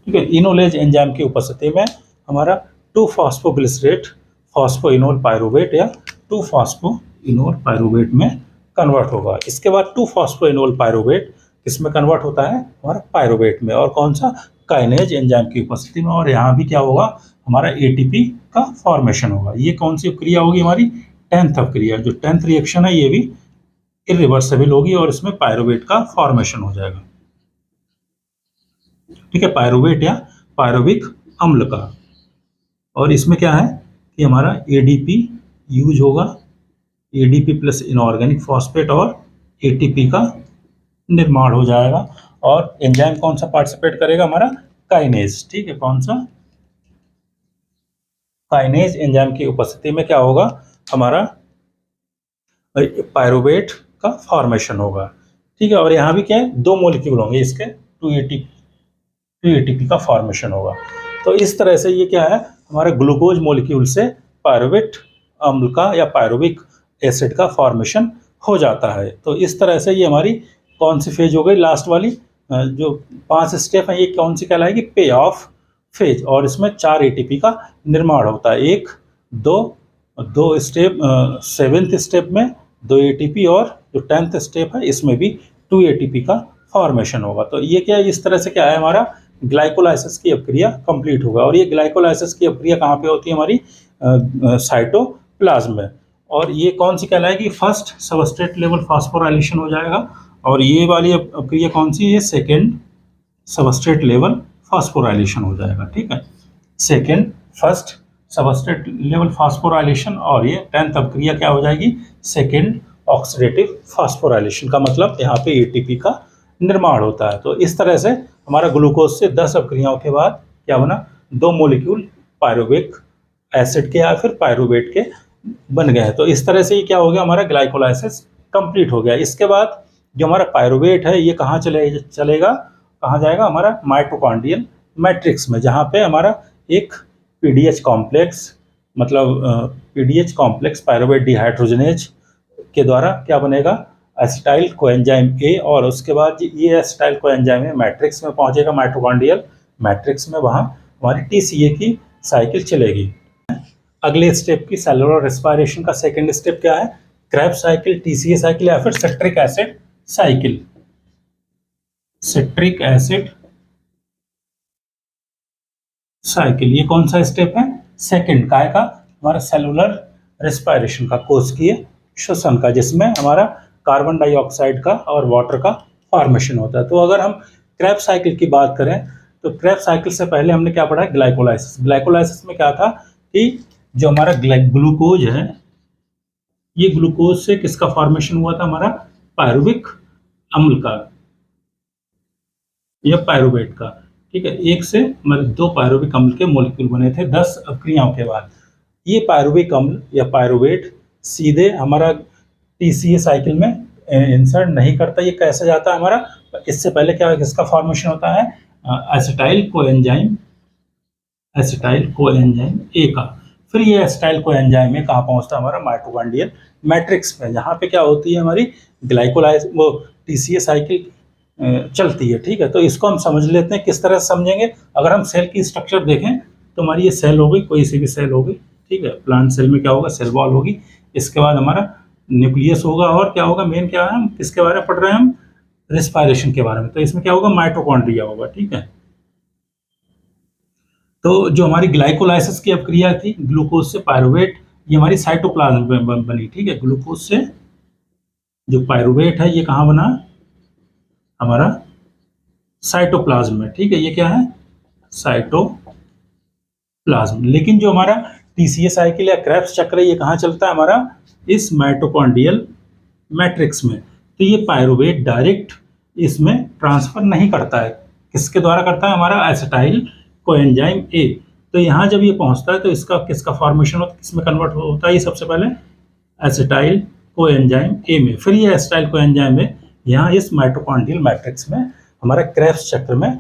ठीक है, इनोलेज एंजाइम की उपस्थिति में हमारा 2 फास्फोग्लिसरेट फास्फोइनोल पायरुवेट या 2 फास्फोइनोल पायरुवेट में कन्वर्ट होगा। इसके बाद 2 फास्फोइनोल पायरुवेट किसमें कन्वर्ट होता है, हमारा पायरुवेट में, और कौन सा, काइनेज एंजाइम की उपस्थिति में। और यहाँ भी क्या होगा, हमारा ATP का फॉर्मेशन होगा। ये कौन सी क्रिया होगी, हमारी 10th अपक्रिया। जो 10th रिएक्शन है ये भी इरिवर्सिबल होगी, और इसमें पायरुवेट का फॉर्मेशन हो जाएगा। ठीक है, पायरुवेट या पायरुविक अम्ल का। और इसमें क्या है कि हमारा ADP यूज होगा, ADP प्लस इनऑर्गेनिक फॉस्फेट, और ATP का निर्माण हो जाएगा। और एंजाइम कौन सा पार्टिसिपेट करेगा, हमारा काइनेज। ठीक है, कौन सा, काइनेज एंजाइम की उपस्थिति में क्या होगा, हमारा पायरुवेट का फॉर्मेशन होगा। ठीक है, और यहाँ भी क्या है, 2 मॉलिक्यूल होंगे इसके, 2 ATP का फॉर्मेशन होगा। तो इस तरह से ये क्या है, हमारे ग्लूकोज मॉलिक्यूल से पायरुवेट अम्ल का या पायरुविक एसिड का फॉर्मेशन हो जाता है। तो इस तरह से ये हमारी कौन सी फेज हो गई, लास्ट वाली, जो 5 स्टेप है, ये कौन सी कहलाएगी, पे ऑफ फेज। और इसमें 4 ATP का निर्माण होता है, 1, 2 स्टेप, 7th स्टेप में 2 ATP, और जो 10th स्टेप है इसमें भी 2 ATP का फॉर्मेशन होगा। तो ये क्या है, इस तरह से क्या है, हमारा ग्लाइकोलाइसिस की अपक्रिया कंप्लीट होगा। और ये ग्लाइकोलाइसिस की अपक्रिया कहाँ पे होती है, हमारी साइटोप्लाज्म में। और ये कौन सी कहलाएगी, फर्स्ट सबस्ट्रेट लेवल फास्फोराइलेशन हो जाएगा। और ये वाली अपक्रिया कौन सी है, सेकेंड सबस्ट्रेट लेवल फास्फोराइलेशन हो जाएगा। ठीक है, second first substrate level phosphorylation, और ये 10th अपक्रिया क्या हो जाएगी, सेकेंड ऑक्सीडेटिव फास्फोराइलेशन का मतलब यहाँ पे ATP का निर्माण होता है। तो इस तरह से हमारा ग्लूकोज से 10 अपक्रियाओं के बाद क्या बना, 2 मॉलिक्यूल पायरुविक एसिड के या फिर पायरुवेट के बन गए हैं। तो इस तरह से ये क्या हो गया, हमारा ग्लाइकोलाइसिस कंप्लीट हो गया। इसके बाद जो हमारा पायरुवेट है ये कहाँ चलेगा, कहाँ जाएगा, हमारा माइटोकॉन्ड्रियल मैट्रिक्स में, जहाँ पे हमारा एक PDH कॉम्प्लेक्स, मतलब PDH कॉम्प्लेक्स पायरुवेट डिहाइड्रोजनेज के द्वारा क्या बनेगा, एसिटाइल कोएंजाइम A, और उसके बाद ये एसिटाइल कोएंजाइम A मैट्रिक्स में पहुंचेगा, माइटोकॉन्ड्रियल मैट्रिक्स में, वहाँ हमारी TCA की साइकिल चलेगी। अगले स्टेप की सेलुलर रेस्पिरेशन का सेकेंड स्टेप क्या है, क्रेब्स साइकिल, TCA साइकिल या फिर citric acid cycle. Citric acid cycle, ये कौन सा स्टेप है, सेकंड काय का, हमारा सेलुलर रेस्पिरेशन का, कोशिकीय श्वसन का, जिसमें हमारा कार्बन डाइऑक्साइड का और वाटर का फॉर्मेशन होता है। तो अगर हम क्रेब्स साइकिल की बात करें तो क्रेब्स साइकिल से पहले हमने क्या पढ़ा है, ग्लाइकोलाइसिस। ग्लाइकोलाइसिस में क्या था कि जो हमारा ग्लूकोज है, ये ग्लूकोज से किसका फॉर्मेशन हुआ था, हमारा पायरुविक अम्ल का या पायरुवेट का। ठीक है, एक से हमारे 2 पायरुविक अम्ल के मॉलिक्यूल बने थे 10 अभिक्रियाओं के बाद। ये पायरुविक अम्ल या पायरुवेट सीधे हमारा टीसीए साइकिल में इंसर्ट नहीं करता। ये कैसे जाता है हमारा, इससे पहले क्या है, किसका फॉर्मेशन होता है, एसिटाइल कोएंजाइम ए का। फिर ये एसिटाइल कोएंजाइम ए कहाँ पहुंचता है, हमारा माइटोकॉन्ड्रियल मैट्रिक्स में, जहाँ पे क्या होती है हमारी ग्लाइकोलाइज वो टीसीए साइकिल चलती है। ठीक है, तो इसको हम समझ लेते हैं, किस तरह से समझेंगे। अगर हम सेल की स्ट्रक्चर देखें तो हमारी ये सेल हो गई, कोई सी भी सेल हो गई। ठीक है, प्लांट सेल में क्या होगा, सेल वॉल होगी, इसके बाद हमारा न्यूक्लियस होगा, और क्या होगा, मेन क्या है, हम किसके बारे में पढ़ रहे हैं, हम रेस्पिरेशन के बारे में, तो इसमें क्या होगा, माइटोकॉन्ड्रिया होगा। ठीक है, तो जो हमारी ग्लाइकोलाइसिस की अभिक्रिया थी ग्लूकोज से पायरुवेट, ये हमारी साइटोप्लाज्म में बनी। ठीक है, ग्लूकोज से जो पायरुवेट है ये कहाँ बना, हमारा साइटोप्लाज्म में। ठीक है, ये क्या है, साइटोप्लाज्म। लेकिन जो हमारा टीसीए साइकिल या क्रेब्स चक्र है, ये कहाँ चलता है, हमारा इस माइटोकॉन्ड्रियल मैट्रिक्स में। तो ये पायरुवेट डायरेक्ट इसमें ट्रांसफर नहीं करता है, किसके द्वारा करता है, हमारा एसिटाइल कोएंजाइम ए। तो यहाँ जब ये पहुँचता है तो इसका किसका फॉर्मेशन होता है, किसमें कन्वर्ट होता है, ये सबसे पहले एसिटाइल कोएंजाइम ए में। फिर ये एसिटाइल कोएंजाइम ए यहाँ इस माइटोकॉन्ड्रियल मैट्रिक्स में हमारा क्रेब्स चक्र में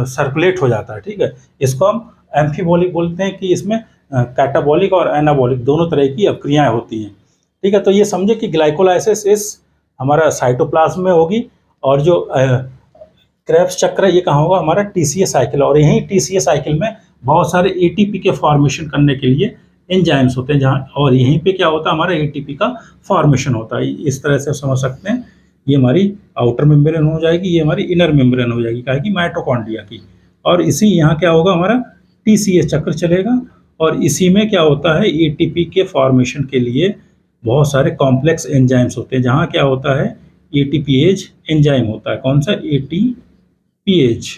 सर्कुलेट हो जाता है। ठीक है, इसको हम एम्फीबॉलिक बोलते हैं कि इसमें कैटाबॉलिक और एनाबॉलिक दोनों तरह की अभिक्रियाएं होती हैं। ठीक है, तो ये समझे कि ग्लाइकोलाइसिस इस हमारा साइटोप्लाज्म में होगी, और जो क्रेब्स चक्र है ये कहाँ होगा, हमारा टीसीए साइकिल। और यहीं टीसीए साइकिल में बहुत सारे एटीपी के फॉर्मेशन करने के लिए एंजाइम्स होते हैं, जहाँ और यहीं पे क्या होता है, हमारा एटीपी का फॉर्मेशन होता है। इस तरह से समझ सकते हैं, ये हमारी आउटर मेम्ब्रेन हो जाएगी, ये हमारी इनर मेम्ब्रेन हो जाएगी, क्या की, माइटोकॉन्ड्रिया की। और इसी यहाँ क्या होगा, हमारा टीसीए चक्र चलेगा, और इसी में क्या होता है, एटीपी के फॉर्मेशन के लिए बहुत सारे कॉम्प्लेक्स एंजाइम्स होते हैं, जहाँ क्या होता है, एटीपीएज एंजाइम होता है। कौन सा, एटीपीएज।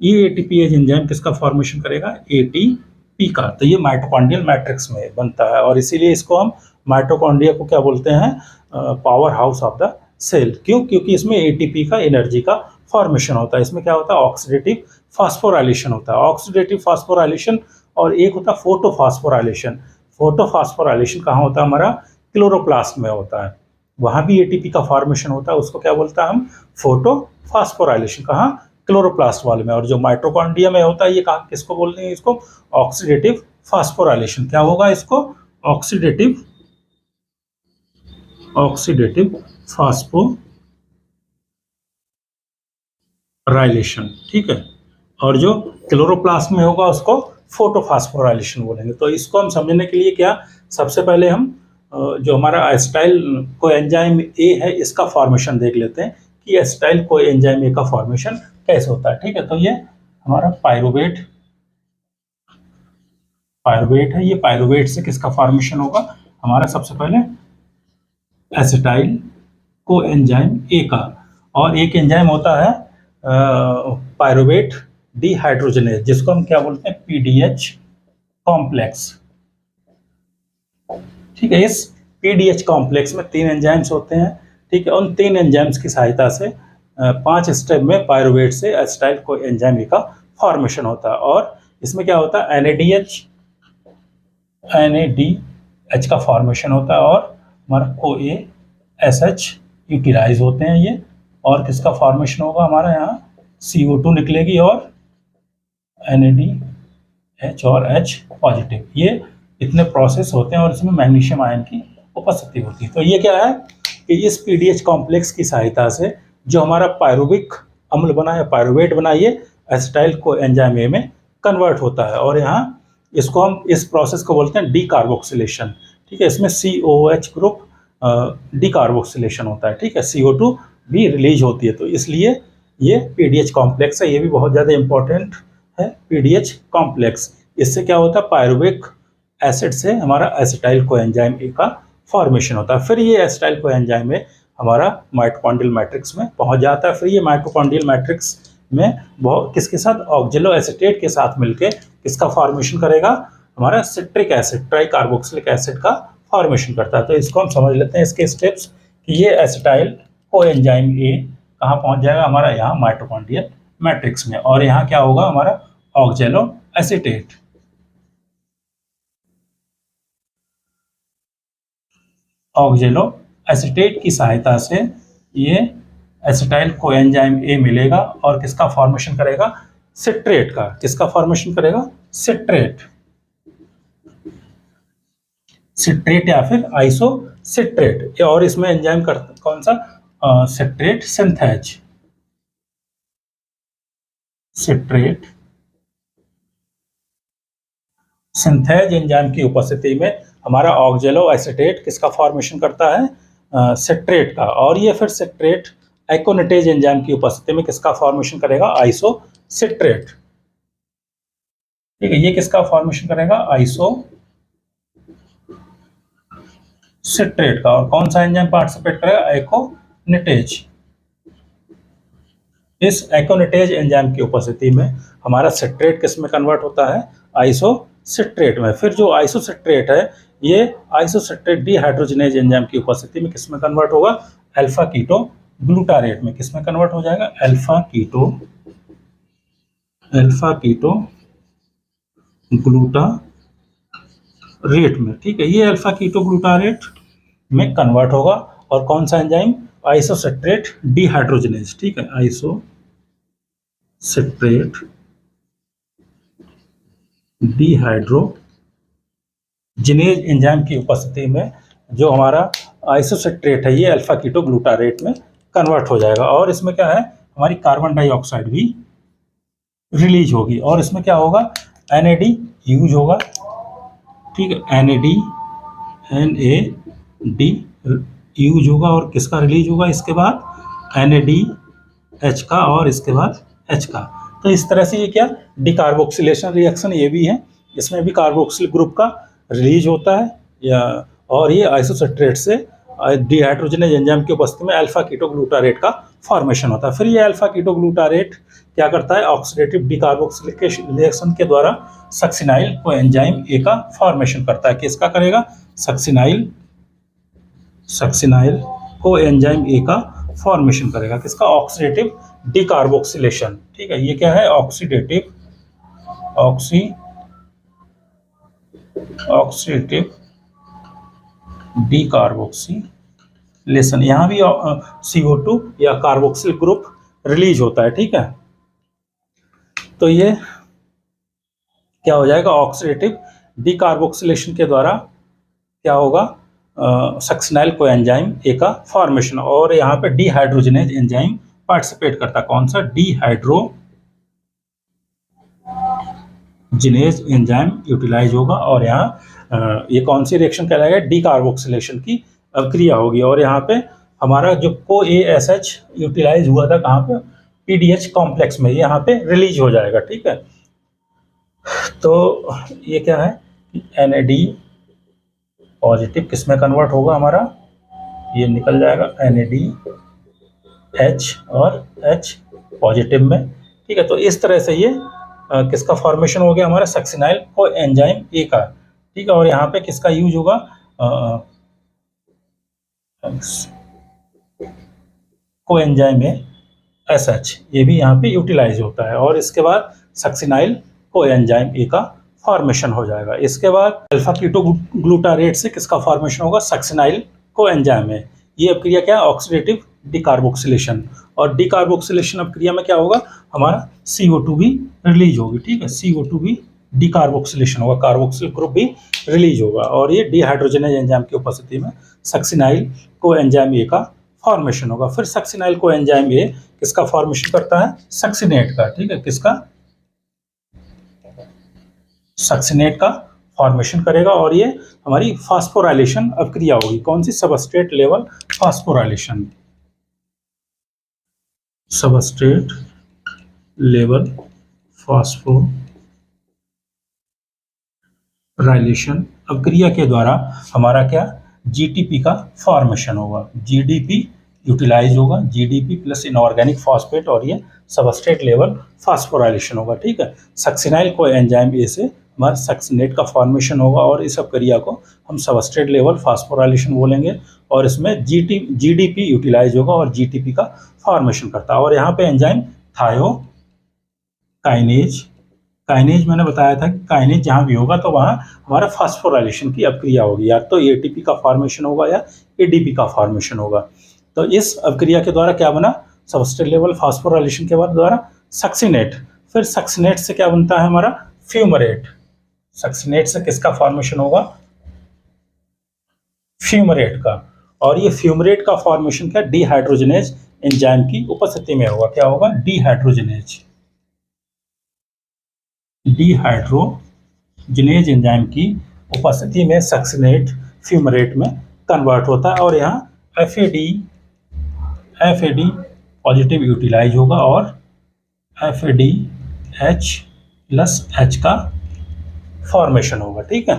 ये एटीपीएज एंजाइम किसका फॉर्मेशन करेगा, एटीपी का। तो ये माइटोकॉन्ड्रियल मैट्रिक्स में बनता है, और इसीलिए इसको हम माइटोकॉन्ड्रिया को क्या बोलते हैं, power house of the cell. क्यों, क्योंकि इसमें एटीपी का एनर्जी का फॉर्मेशन होता है। इसमें क्या होता है, ऑक्सीडेटिव फास्फोराइलेशन होता है, ऑक्सीडेटिव फास्फोराइलेशन, और एक होता है फोटोफास्फोराइलेशन। फोटोफास्फोराइलेशन कहाँ होता है, हमारा क्लोरोप्लास्ट में होता है, वहाँ भी एटीपी का फॉर्मेशन होता है, उसको क्या बोलता है हम, फोटोफास्फोराइलेशन। कहाँ, क्लोरोप्लास्ट वाले में। और जो माइटोकॉन्ड्रिया में होता है ये कहाँ, किसको बोलते हैं, इसको ऑक्सीडेटिव फास्फोराइलेशन। क्या होगा इसको, ऑक्सीडेटिव फास्फोराइलेशन। ठीक है, और जो क्लोरोप्लास्ट में होगा उसको फोटोफास्फोराइलेशन बोलेंगे। तो इसको हम समझने के लिए क्या, सबसे पहले हम जो हमारा एसिटाइल कोएंजाइम ए है इसका फॉर्मेशन देख लेते हैं कि एसिटाइल कोएंजाइम ए का फॉर्मेशन कैसे होता है। ठीक है, तो ये हमारा पायरुवेट है, ये पायरुवेट से किसका फॉर्मेशन होगा, हमारा सबसे पहले एसिटाइल कोएंजाइम ए का। और एक एंजाइम होता है पायरुवेट डिहाइड्रोजनेज, जिसको हम क्या बोलते हैं, पीडीएच कॉम्प्लेक्स। ठीक है, इस पीडीएच कॉम्प्लेक्स में 3 एंजाइम्स होते हैं। ठीक है, उन 3 एंजाइम्स की सहायता से 5 स्टेप में पायरुवेट से एसिटाइल कोएंजाइम ए का फॉर्मेशन होता है। और इसमें क्या होता है, NADH का फॉर्मेशन होता है, और हमारा CoASH यूटिलाइज होते हैं ये। और किसका फॉर्मेशन होगा, हमारा यहाँ CO2 निकलेगी, और NADH और H पॉजिटिव। ये इतने प्रोसेस होते हैं, और इसमें मैग्नीशियम आयन की उपस्थिति होती है। तो ये क्या है कि इस पीडीएच कॉम्प्लेक्स की सहायता से जो हमारा पायरुविक अम्ल बना है, पायरुवेट बना, ये एसिटाइल कोएंजाइम ए में कन्वर्ट होता है। और यहाँ इसको हम, इस प्रोसेस को बोलते हैं डीकार्बोक्सिलेशन। ठीक है, इसमें COOH ग्रुप डीकार्बोक्सिलेशन होता है। ठीक है, CO2 भी रिलीज होती है। तो इसलिए ये पीडीएच कॉम्प्लेक्स है, ये भी बहुत ज़्यादा इंपॉर्टेंट है, पीडीएच कॉम्प्लेक्स। इससे क्या होता है, पायरुविक एसिड से हमारा एसिटाइल कोएंजाइम ए का फॉर्मेशन होता है। फिर ये एसिटाइल कोएंजाइम ए हमारा माइटोकॉन्ड्रियल मैट्रिक्स में पहुंच जाता है। फिर ये माइटोकॉन्ड्रियल मैट्रिक्स में बहुत किसके साथ, ऑक्जेलो एसीटेट के साथ मिलके किसका फॉर्मेशन करेगा, हमारा citric acid, try carboxylic acid का फॉर्मेशन करता है। तो इसको हम समझ लेते हैं इसके स्टेप्स कि ये एसिटाइल कोएंजाइम ए कहाँ पहुंच जाएगा, हमारा यहाँ माइटोकॉन्ड्रियल मैट्रिक्स में, और यहाँ क्या होगा हमारा ऑक्जेलो एसीटेट। ऑक्जेलो एसीटेट की सहायता से ये एसिटाइल कोएंजाइम ए मिलेगा और किसका फॉर्मेशन करेगा, सिट्रेट का। किसका फॉर्मेशन करेगा, सिट्रेट, सिट्रेट या फिर आइसो सिट्रेट। और इसमें एंजाइम कौन सा, citrate synthase, citrate synthase enzyme की उपस्थिति में हमारा ऑक्जेलो एसीटेट किसका फॉर्मेशन करता है, सिट्रेट का। और ये फिर सिट्रेट एकोनिटेज एंजाइम की उपस्थिति में किसका फॉर्मेशन करेगा, आइसो सिट्रेट। ठीक है, ये किसका फॉर्मेशन करेगा, आइसो सिट्रेट का। और कौन सा एंजाइम पार्टिसिपेट करेगा, एकोनिटेज। इस एकोनिटेज एंजाइम की उपस्थिति में हमारा सिट्रेट किस में कन्वर्ट होता है, आइसो सिट्रेट में। फिर जो आइसो सिट्रेट है ये आइसो सिट्रेट डीहाइड्रोजनेज एंजाइम की उपस्थिति में किस में कन्वर्ट होगा, अल्फा कीटो ग्लूटारेट में। किस में कन्वर्ट हो जाएगा, अल्फा कीटो ग्लूटारेट में। ठीक है, ये अल्फा कीटो ग्लूटारेट में कन्वर्ट होगा। और कौन सा एंजाइम, आइसो सिट्रेट डीहाइड्रोजनेज। ठीक है, आइसो सिट्रेट डीहाइड्रोजिनेज एंजाइम की उपस्थिति में जो हमारा आइसोसिट्रेट है ये अल्फा कीटो ग्लूटारेट में कन्वर्ट हो जाएगा। और इसमें क्या है, हमारी कार्बन डाइऑक्साइड भी रिलीज होगी। और इसमें क्या होगा, NAD यूज होगा। ठीक है, NAD यूज होगा। और किसका रिलीज होगा इसके बाद, NADH का और इसके बाद H का। तो इस तरह से ये क्या, डिकार्बोक्सिलेशन रिएक्शन ये भी है, इसमें भी कार्बोक्सिल ग्रुप का रिलीज होता है या, और ये आइसोसिट्रेट से डीहाइड्रोजनेज एंजाइम की उपस्थिति में अल्फा कीटो ग्लूटारेट का फॉर्मेशन होता है। फिर ये अल्फा कीटो ग्लूटारेट क्या करता है, ऑक्सीडेटिव डिकार्बोक्सिलेशन रिएक्शन के द्वारा सक्सिनाइल कोएंजाइम ए का फॉर्मेशन करता है। किसका करेगा, सक्सिनाइल कोएंजाइम ए का फॉर्मेशन करेगा। किसका, ऑक्सीडेटिव डिकार्बोक्सिलेशन। ठीक है, ये क्या है, ऑक्सीडेटिव डिकार्बोक्सिलेशन। यहाँ भी CO2 या कार्बोक्सिल ग्रुप रिलीज होता है। ठीक है, तो ये क्या हो जाएगा, ऑक्सीडेटिव डिकार्बोक्सिलेशन के द्वारा क्या होगा, सक्सिनाइल कोएंजाइम ए का फॉर्मेशन। और यहाँ पे डीहाइड्रोजनेज एंजाइम पार्टिसिपेट करता है। कौन सा, डीहाइड्रोजिनेज एंजाइम यूटिलाइज होगा। और यहाँ ये कौन सी रिएक्शन कहलाएगा, डिकार्बोक्सिलेशन की क्रिया होगी। और यहाँ पे हमारा जो CoASH यूटिलाइज हुआ था कहाँ पे, PDH कॉम्प्लेक्स में, यहाँ पे रिलीज हो जाएगा। ठीक है, तो ये क्या है, NAD पॉजिटिव किस में कन्वर्ट होगा हमारा, ये निकल जाएगा NADH और H पॉजिटिव में। ठीक है, तो इस तरह से ये किसका फॉर्मेशन हो गया, हमारा सक्सिनाइल कोएंजाइम ए का। ठीक है, और यहाँ पे किसका यूज होगा, कोएंजाइम ए SH, ये भी यहाँ पे यूटिलाइज होता है। और इसके बाद सक्सिनाइल कोएंजाइम ए का फॉर्मेशन हो जाएगा। इसके बाद अल्फा कीटो ग्लूटारेट से किसका फॉर्मेशन होगा, सक्सिनाइल कोएंजाइम ए। ये अपक्रिया क्या है, ऑक्सीडेटिव डिकार्बोक्सिलेशन। और डिकार्बोक्सिलेशन अपक्रिया में क्या होगा, हमारा CO2 भी रिलीज होगी। ठीक है, CO2 भी डिकार्बोक्सिलेशन होगा, कार्बोक्सिल ग्रुप भी रिलीज होगा। और ये डीहाइड्रोजनेज एंजाइम की उपस्थिति में सक्सिनाइल कोएंजाइम ए का फॉर्मेशन होगा। फिर सक्सिनाइल कोएंजाइम ए किसका फॉर्मेशन करता है, सक्सिनेट का। ठीक है, किसका, सक्सिनेट का फॉर्मेशन करेगा। और ये हमारी फास्फोराइलेशन अपक्रिया होगी। कौन सी, substrate level phosphorylation, substrate level phosphorylation अपक्रिया के द्वारा हमारा क्या, GTP का फॉर्मेशन होगा। GDP यूटिलाइज होगा, जीडीपी प्लस इनऑर्गेनिक फॉस्फेट, और ये सबस्ट्रेट लेवल फास्फोराइलेशन होगा। ठीक है, सक्सिनाइल को एंजाइम ए से हमारा सक्सिनेट का फॉर्मेशन होगा और इस प्रक्रिया को हम सबस्ट्रेट लेवल फास्फोराइलेशन बोलेंगे, और इसमें जीडीपी यूटिलाइज होगा और जीटीपी का फॉर्मेशन करता है। और यहाँ पे एंजाइम थायोकाइनेज, काइनेज मैंने बताया था कि काइनेज जहाँ भी होगा तो वहाँ हमारा फास्फोराइलेशन की अभिक्रिया होगी, या तो एटीपी का फॉर्मेशन होगा या एडीपी का फॉर्मेशन होगा। तो इस अभिक्रिया के द्वारा क्या बना, सबस्ट्रेट लेवल फास्फोराइलेशन के बाद द्वारा सक्सिनेट, फिर सक्सिनेट से क्या बनता है हमारा फ्यूमरेट। सक्सिनेट से किसका फॉर्मेशन होगा, फ्यूमरेट का, और ये फ्यूमरेट का फॉर्मेशन क्या डिहाइड्रोजनेज एंजाइम की उपस्थिति में होगा। क्या होगा, डिहाइड्रोजनेज एंजाइम की उपस्थिति में सक्सिनेट फ्यूमरेट में कन्वर्ट होता है, और यहाँ F A D positive utilize होगा और FADH प्लस H का फॉर्मेशन होगा। ठीक है,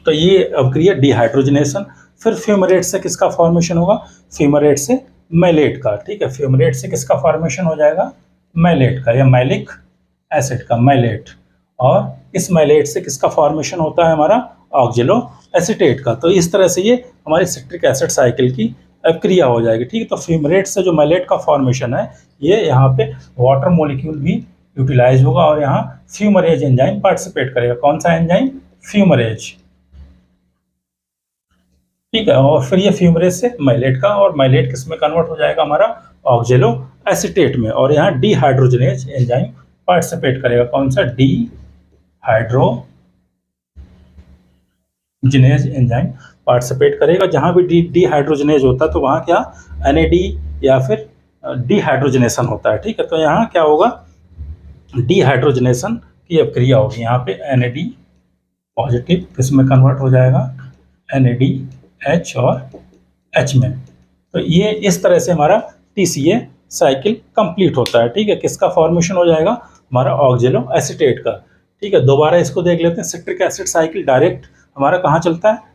तो ये अभिक्रिया डिहाइड्रोजनेशन। फिर फ्यूमरेट से किसका फॉर्मेशन होगा, फ्यूमरेट से मैलेट का। ठीक है, फ्यूमरेट से किसका फॉर्मेशन हो जाएगा, मैलेट का, या मैलिक एसिड का, मैलेट। और इस मैलेट से किसका फॉर्मेशन होता है हमारा ऑक्जेलो एसीटेट का। तो इस तरह से ये हमारी सिट्रिक एसिड साइकिल की अभिक्रिया हो जाएगी। ठीक है, तो फ्यूमरेट से जो मैलेट का फॉर्मेशन है, ये यहाँ पे वाटर मॉलिक्यूल भी यूटिलाइज होगा और यहाँ फ्यूमरेज एंजाइम पार्टिसिपेट करेगा। कौन सा एंजाइम, फ्यूमरेज। ठीक है, और फिर ये फ्यूमरेज से मैलेट का, और मैलेट किस में कन्वर्ट हो जाएगा हमारा ऑक्जेलो एसीटेट में, और यहाँ डिहाइड्रोजनेज एंजाइम पार्टिसिपेट करेगा। कौन सा, डिहाइड्रोजनेज एंजाइम पार्टिसिपेट करेगा। जहाँ भी डिहाइड्रोजनेज होता है तो वहाँ क्या NAD या फिर डिहाइड्रोजनेशन होता है। ठीक है, तो यहाँ क्या होगा, डिहाइड्रोजनेशन की अभिक्रिया होगी। यहाँ पे NAD पॉजिटिव किस में कन्वर्ट हो जाएगा, NADH और H में। तो ये इस तरह से हमारा TCA साइकिल कंप्लीट होता है। ठीक है, किसका फॉर्मेशन हो जाएगा, हमारा ऑक्जेलो एसीटेट का। ठीक है, दोबारा इसको देख लेते हैं। सिट्रिक एसिड साइकिल डायरेक्ट हमारा कहाँ चलता है,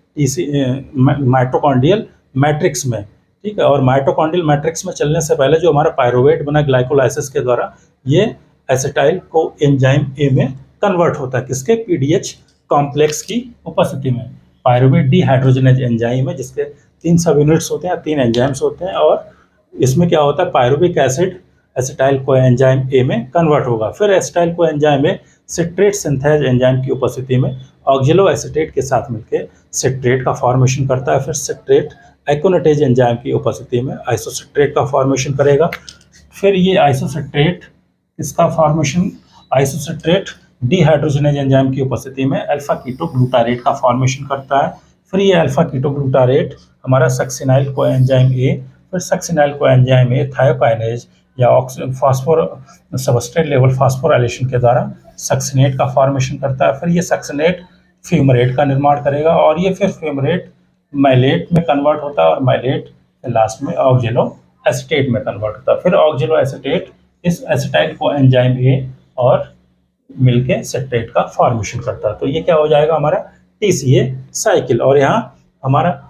माइटोकॉन्ड्रियल मैट्रिक्स में। ठीक है, और माइटोकॉन्ड्रियल मैट्रिक्स में चलने से पहले जो हमारा पायरुवेट बना ग्लाइकोलाइसिस के द्वारा, ये एसिटाइल को एंजाइम ए में कन्वर्ट होता है, किसके, PDH कॉम्प्लेक्स की उपस्थिति में। पायरुवेट डिहाइड्रोजनेज एंजाइम है जिसके 3 सब यूनिट्स होते हैं, 3 एंजाइम्स होते हैं, और इसमें क्या होता है, pyruvic acid acetyl co enzyme A में कन्वर्ट होगा। फिर acetyl co enzyme A citrate synthase enzyme की उपस्थिति में ऑक्जेलो एसीटेट के साथ मिलकर सिट्रेट का फॉर्मेशन करता है। फिर सिट्रेट एक्योनेटेज एंजाइम की उपस्थिति में आइसोसिट्रेट का फॉर्मेशन करेगा। फिर ये आइसोसिट्रेट इसका फॉर्मेशन, आइसोसिट्रेट डिहाइड्रोजनेज एंजाइम की उपस्थिति में अल्फा कीटो ग्लूटारेट का फॉर्मेशन करता है। फिर ये अल्फा कीटो ग्लूटारेट हमारा सक्सिनाइल को एंजाइम ए, फिर सक्सिनाइल को एंजाइम ए थायोकाइनेज या सबस्ट्रेट लेवल फास्फोराइलेशन के द्वारा सक्सिनेट का फॉर्मेशन करता है। फिर ये सक्सिनेट फ्यूमरेट का निर्माण करेगा, और ये फिर फ्यूमरेट मैलेट में कन्वर्ट होता है, और मैलेट लास्ट में ऑक्जेलो एसीटेट में कन्वर्ट होता है। फिर ऑक्जेलो एसीटेट इस एसिटाइल को एंजाइम ए और मिलके सिट्रेट का फॉर्मेशन करता है। तो ये क्या हो जाएगा हमारा TCA साइकिल। और यहाँ हमारा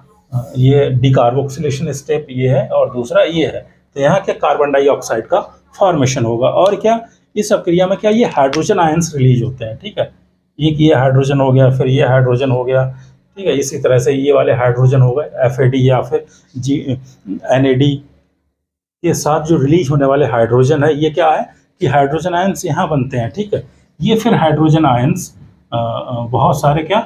ये डिकार्बोक्सिलेशन स्टेप ये है और दूसरा ये है। तो यहाँ क्या कार्बन डाइऑक्साइड का फॉर्मेशन होगा, और क्या इस प्रक्रिया में क्या ये हाइड्रोजन आयंस रिलीज होते हैं। ठीक है, एक ये हाइड्रोजन हो गया, फिर ये हाइड्रोजन हो गया। ठीक है, इसी तरह से ये वाले हाइड्रोजन हो गए FAD या फिर NAD के साथ जो रिलीज होने वाले हाइड्रोजन है, ये क्या है कि हाइड्रोजन आयंस यहाँ बनते हैं। ठीक है, ये फिर हाइड्रोजन आयंस बहुत सारे क्या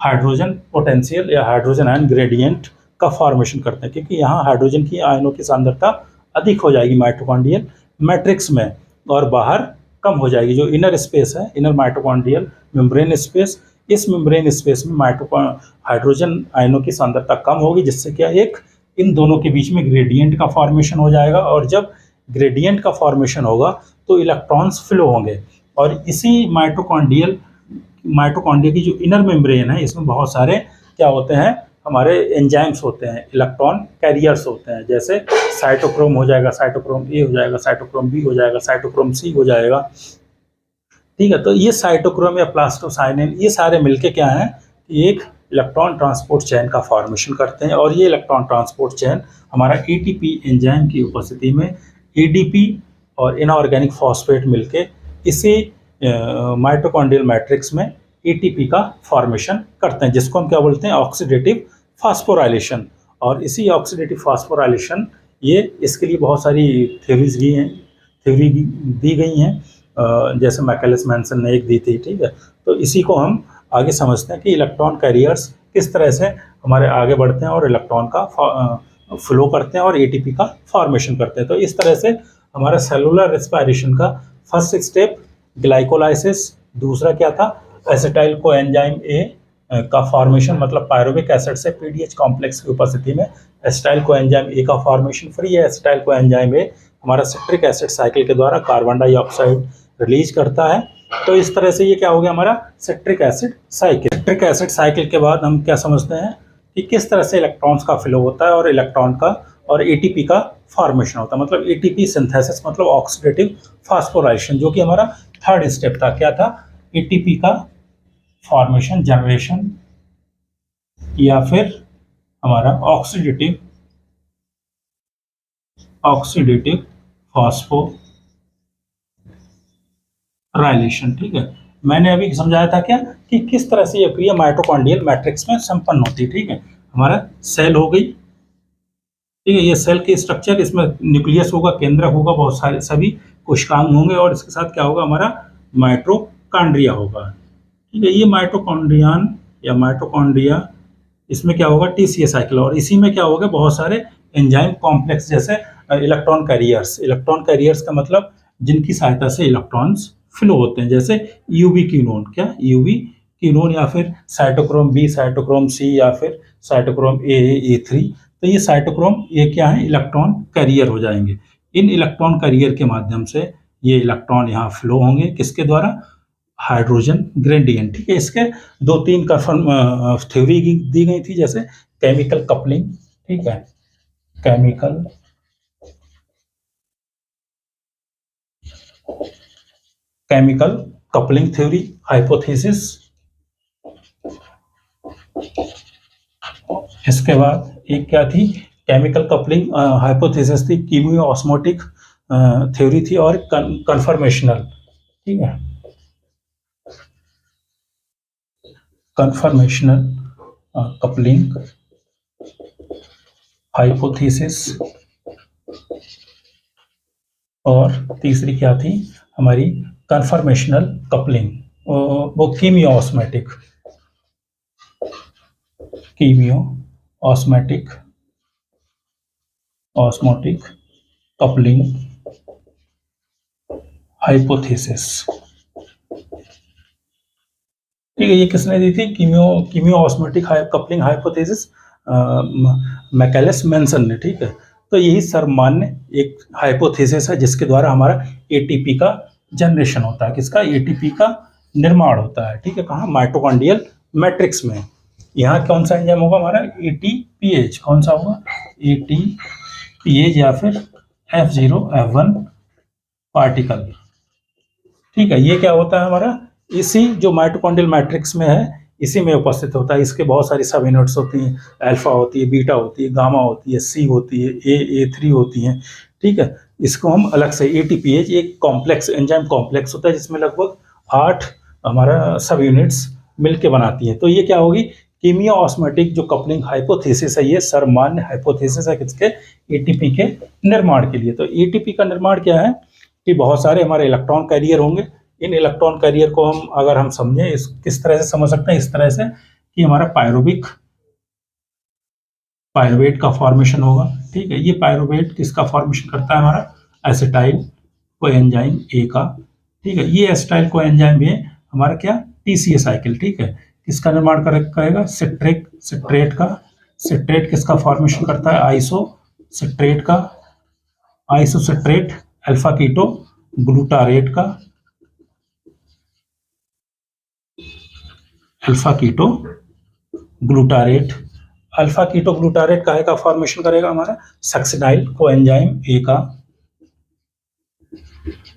हाइड्रोजन पोटेंशियल या हाइड्रोजन आयन ग्रेडियंट का फॉर्मेशन करते हैं, क्योंकि यहाँ हाइड्रोजन की आयनों की सांद्रता अधिक हो जाएगी माइटोकॉन्ड्रियल मैट्रिक्स में, और बाहर कम हो जाएगी। जो इनर स्पेस है, इनर माइटोकॉन्ड्रियल मेम्ब्रेन स्पेस, इस मेम्ब्रेन स्पेस में हाइड्रोजन आयनों की सांद्रता कम होगी, जिससे क्या एक इन दोनों के बीच में ग्रेडियंट का फॉर्मेशन हो जाएगा। और जब ग्रेडियंट का फॉर्मेशन होगा तो इलेक्ट्रॉन्स फ्लो होंगे, और इसी माइटोकॉन्ड्रिया की जो इनर मेम्ब्रेन है, इसमें बहुत सारे क्या होते हैं, हमारे एंजाइम्स होते हैं, इलेक्ट्रॉन कैरियर्स होते हैं। जैसे साइटोक्रोम हो जाएगा, साइटोक्रोम ए हो जाएगा, साइटोक्रोम बी हो जाएगा, साइटोक्रोम सी हो जाएगा। ठीक है, तो ये साइटोक्रोम या प्लास्टोसाइनिन ये सारे मिलके क्या हैं, एक इलेक्ट्रॉन ट्रांसपोर्ट चेन का फॉर्मेशन करते हैं, और ये इलेक्ट्रॉन ट्रांसपोर्ट चेन हमारा एटीपी एंजाइम की उपस्थिति में एडीपी और इनऑर्गेनिक फॉस्फेट मिलके इसी माइटोकॉन्ड्रियल मैट्रिक्स में एटीपी का फॉर्मेशन करते हैं, जिसको हम क्या बोलते हैं, ऑक्सीडेटिव फास्फोराइलेशन। और इसी ऑक्सीडेटिव फास्फोराइलेशन, ये इसके लिए बहुत सारी थ्योरीज भी हैं, थ्योरी दी गई हैं, जैसे मैकेलिस मेंसन ने एक दी थी, ठीक है। तो इसी को हम आगे समझते हैं कि इलेक्ट्रॉन कैरियर्स किस तरह से हमारे आगे बढ़ते हैं और इलेक्ट्रॉन का फ्लो करते हैं और एटीपी का फॉर्मेशन करते हैं। तो इस तरह से हमारा सेलुलर रेस्पिरेशन का फर्स्ट स्टेप ग्लाइकोलाइसिस, दूसरा क्या था, एसिटाइल कोएंजाइम ए का फॉर्मेशन, मतलब पायरुविक एसिड से पीडीएच कॉम्प्लेक्स की उपस्थिति में एसिटाइल कोएंजाइम ए का फॉर्मेशन। फिर ये एसिटाइल कोएंजाइम ए हमारा सिट्रिक एसिड साइकिल के द्वारा कार्बन डाइऑक्साइड रिलीज करता है। तो इस तरह से ये क्या हो गया हमारा citric acid cycle. Citric acid cycle के बाद हम क्या समझते हैं कि किस तरह से इलेक्ट्रॉन्स का फ्लो होता है और इलेक्ट्रॉन का और एटीपी का फॉर्मेशन होता है, मतलब एटीपी सिंथेसिस, मतलब ऑक्सीडेटिव फास्फोराइलेशन, जो कि हमारा थर्ड स्टेप था। क्या था, एटीपी का फॉर्मेशन, जनरेशन, या फिर हमारा ऑक्सीडेटिव फास्फोराइलेशन, ठीक है। मैंने अभी समझाया था क्या कि किस तरह से यह क्रिया माइटोकॉन्ड्रियल मैट्रिक्स में संपन्न होती है, ठीक है। हमारा सेल हो गई, ठीक है, ये सेल की स्ट्रक्चर, इसमें न्यूक्लियस होगा, केंद्रक होगा, बहुत सारे सभी कोशिकांग होंगे, और इसके साथ क्या होगा हमारा माइटोकॉन्ड्रिया होगा, ठीक है। ये माइटोकॉन्ड्रियन या माइटोकॉन्ड्रिया, इसमें क्या होगा टीसीए साइकिल, और इसी में क्या होगा बहुत सारे एंजाइम कॉम्प्लेक्स, जैसे इलेक्ट्रॉन कैरियर्स। इलेक्ट्रॉन कैरियर्स का मतलब जिनकी सहायता से इलेक्ट्रॉन्स फ्लो होते हैं, जैसे यूवी कीनोन, क्या यूवी कीनोन, या फिर साइटोक्रोम बी, साइटोक्रोम सी, या फिर साइटोक्रोम ए3। तो ये साइटोक्रोम ये क्या है, इलेक्ट्रॉन कैरियर हो जाएंगे। इन इलेक्ट्रॉन कैरियर के माध्यम से ये इलेक्ट्रॉन यहाँ फ्लो होंगे, किसके द्वारा, हाइड्रोजन ग्रेडियंट, ठीक है। इसके 2-3 कंफर्म थ्योरी दी गई थी, जैसे केमिकल कपलिंग, ठीक है, केमिकल कपलिंग थ्योरी, हाइपोथेसिस। इसके बाद एक क्या थी, केमिकल कपलिंग हाइपोथेसिस थी, कीमियो ऑस्मोटिक थ्योरी थी, और कन्फर्मेशनल, ठीक है, कन्फर्मेशनल कपलिंग हाइपोथेसिस। और तीसरी क्या थी हमारी, कन्फर्मेशनल कपलिंग, वो कीमियो ऑस्मोटिक कपलिंग हाइपोथेसिस, ठीक है। ये किसने दी थी, chemiosmotic coupling hypothesis, Michaelis Menten ने, ठीक है। तो यही सर्वमान्य एक हाइपोथेसिस है जिसके द्वारा हमारा एटीपी का जनरेशन होता है, किसका, एटीपी का निर्माण होता है, ठीक है। कहाँ, माइटोकॉन्ड्रियल मैट्रिक्स में। यहाँ कौन सा एंजाइम होगा हमारा, एटीपीएच, कौन सा होगा, एटीपीएच, या फिर F0F1 पार्टिकल, ठीक है। ये क्या होता है हमारा, इसी जो माइटोकॉन्ड्रियल मैट्रिक्स में है इसी में उपस्थित होता है। इसके बहुत सारी सब यूनिट्स होती हैं, अल्फा होती है, बीटा होती है, गामा होती है, सी होती है, A3 होती हैं, ठीक है। इसको हम अलग से, एटीपीएच एक कॉम्प्लेक्स एंजाइम कॉम्प्लेक्स होता है जिसमें लगभग 8 हमारा सब यूनिट्स मिलके बनाती हैं। तो ये क्या होगी, कीमियो ऑस्मोटिक जो कपलिंग हाइपोथेसिस है, ये सर्वमान्य हाइपोथेसिस है किसके, एटीपी के निर्माण के लिए। तो एटीपी का निर्माण क्या है कि बहुत सारे हमारे इलेक्ट्रॉन कैरियर होंगे। इन इलेक्ट्रॉन कैरियर को हम अगर हम समझें, इस किस तरह से समझ सकते हैं, इस तरह से कि हमारा पायरुवेट का फॉर्मेशन होगा, ठीक है। ये पायरुवेट किसका फॉर्मेशन करता है, हमारा एसिटाइल कोएंजाइम ए का, ठीक है। ये एसिटाइल कोएंजाइम ए हमारा क्या, टीसीए साइकिल, ठीक है। किसका निर्माण करेगा, सिट्रेट का। सिट्रेट किसका फॉर्मेशन करता है, आइसोसिट्रेट का, आइसोसिट्रेट अल्फा कीटो ग्लूटारेट का, अल्फा कीटो ग्लूटारेट काहे का फॉर्मेशन करेगा, हमारा सक्सिनाइल कोएंजाइम ए का,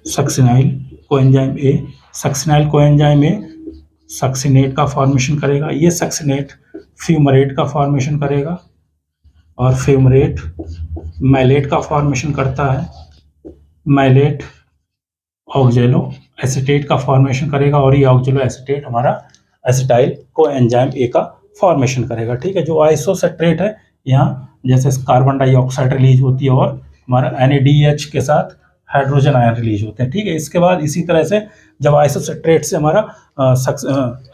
सक्सिनाइल कोएंजाइम ए सक्सिनेट का फॉर्मेशन करेगा। ये सक्सिनेट फ्यूमरेट का फॉर्मेशन करेगा और फ्यूमरेट मैलेट का फॉर्मेशन करता है। मैलेट ऑक्जेलो एसीटेट का फॉर्मेशन करेगा और ये ऑक्जेलो एसीटेट हमारा एसिटाइल को एंजाइम ए का फॉर्मेशन करेगा। ठीक है, जो आइसोसेट्रेट है यहाँ जैसे कार्बन डाइऑक्साइड रिलीज होती है और हमारा NADH के साथ हाइड्रोजन आयन रिलीज होते हैं। ठीक है, इसके बाद इसी तरह से जब आइसोसेट्रेट से हमारा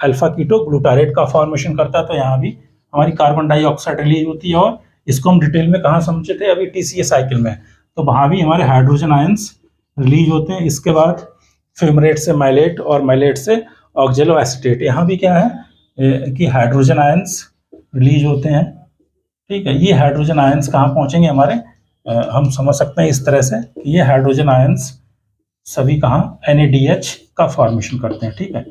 अल्फा कीटो ग्लूटारेट का फॉर्मेशन करता है तो यहाँ भी हमारी कार्बन डाइऑक्साइड रिलीज होती है और इसको हम डिटेल में कहाँ समझे थे अभी TCA साइकिल में, तो वहाँ भी हमारे हाइड्रोजन आयंस रिलीज होते हैं। इसके बाद फ्यूमरेट से मैलेट और मैलेट से ऑक्जेलो एसीटेट, यहाँ भी क्या है कि हाइड्रोजन आयंस रिलीज होते हैं। ठीक है, ये हाइड्रोजन आयंस कहाँ पहुँचेंगे हमारे, हम समझ सकते हैं इस तरह से कि ये हाइड्रोजन आयंस सभी कहाँ NADH का फॉर्मेशन करते हैं। ठीक है,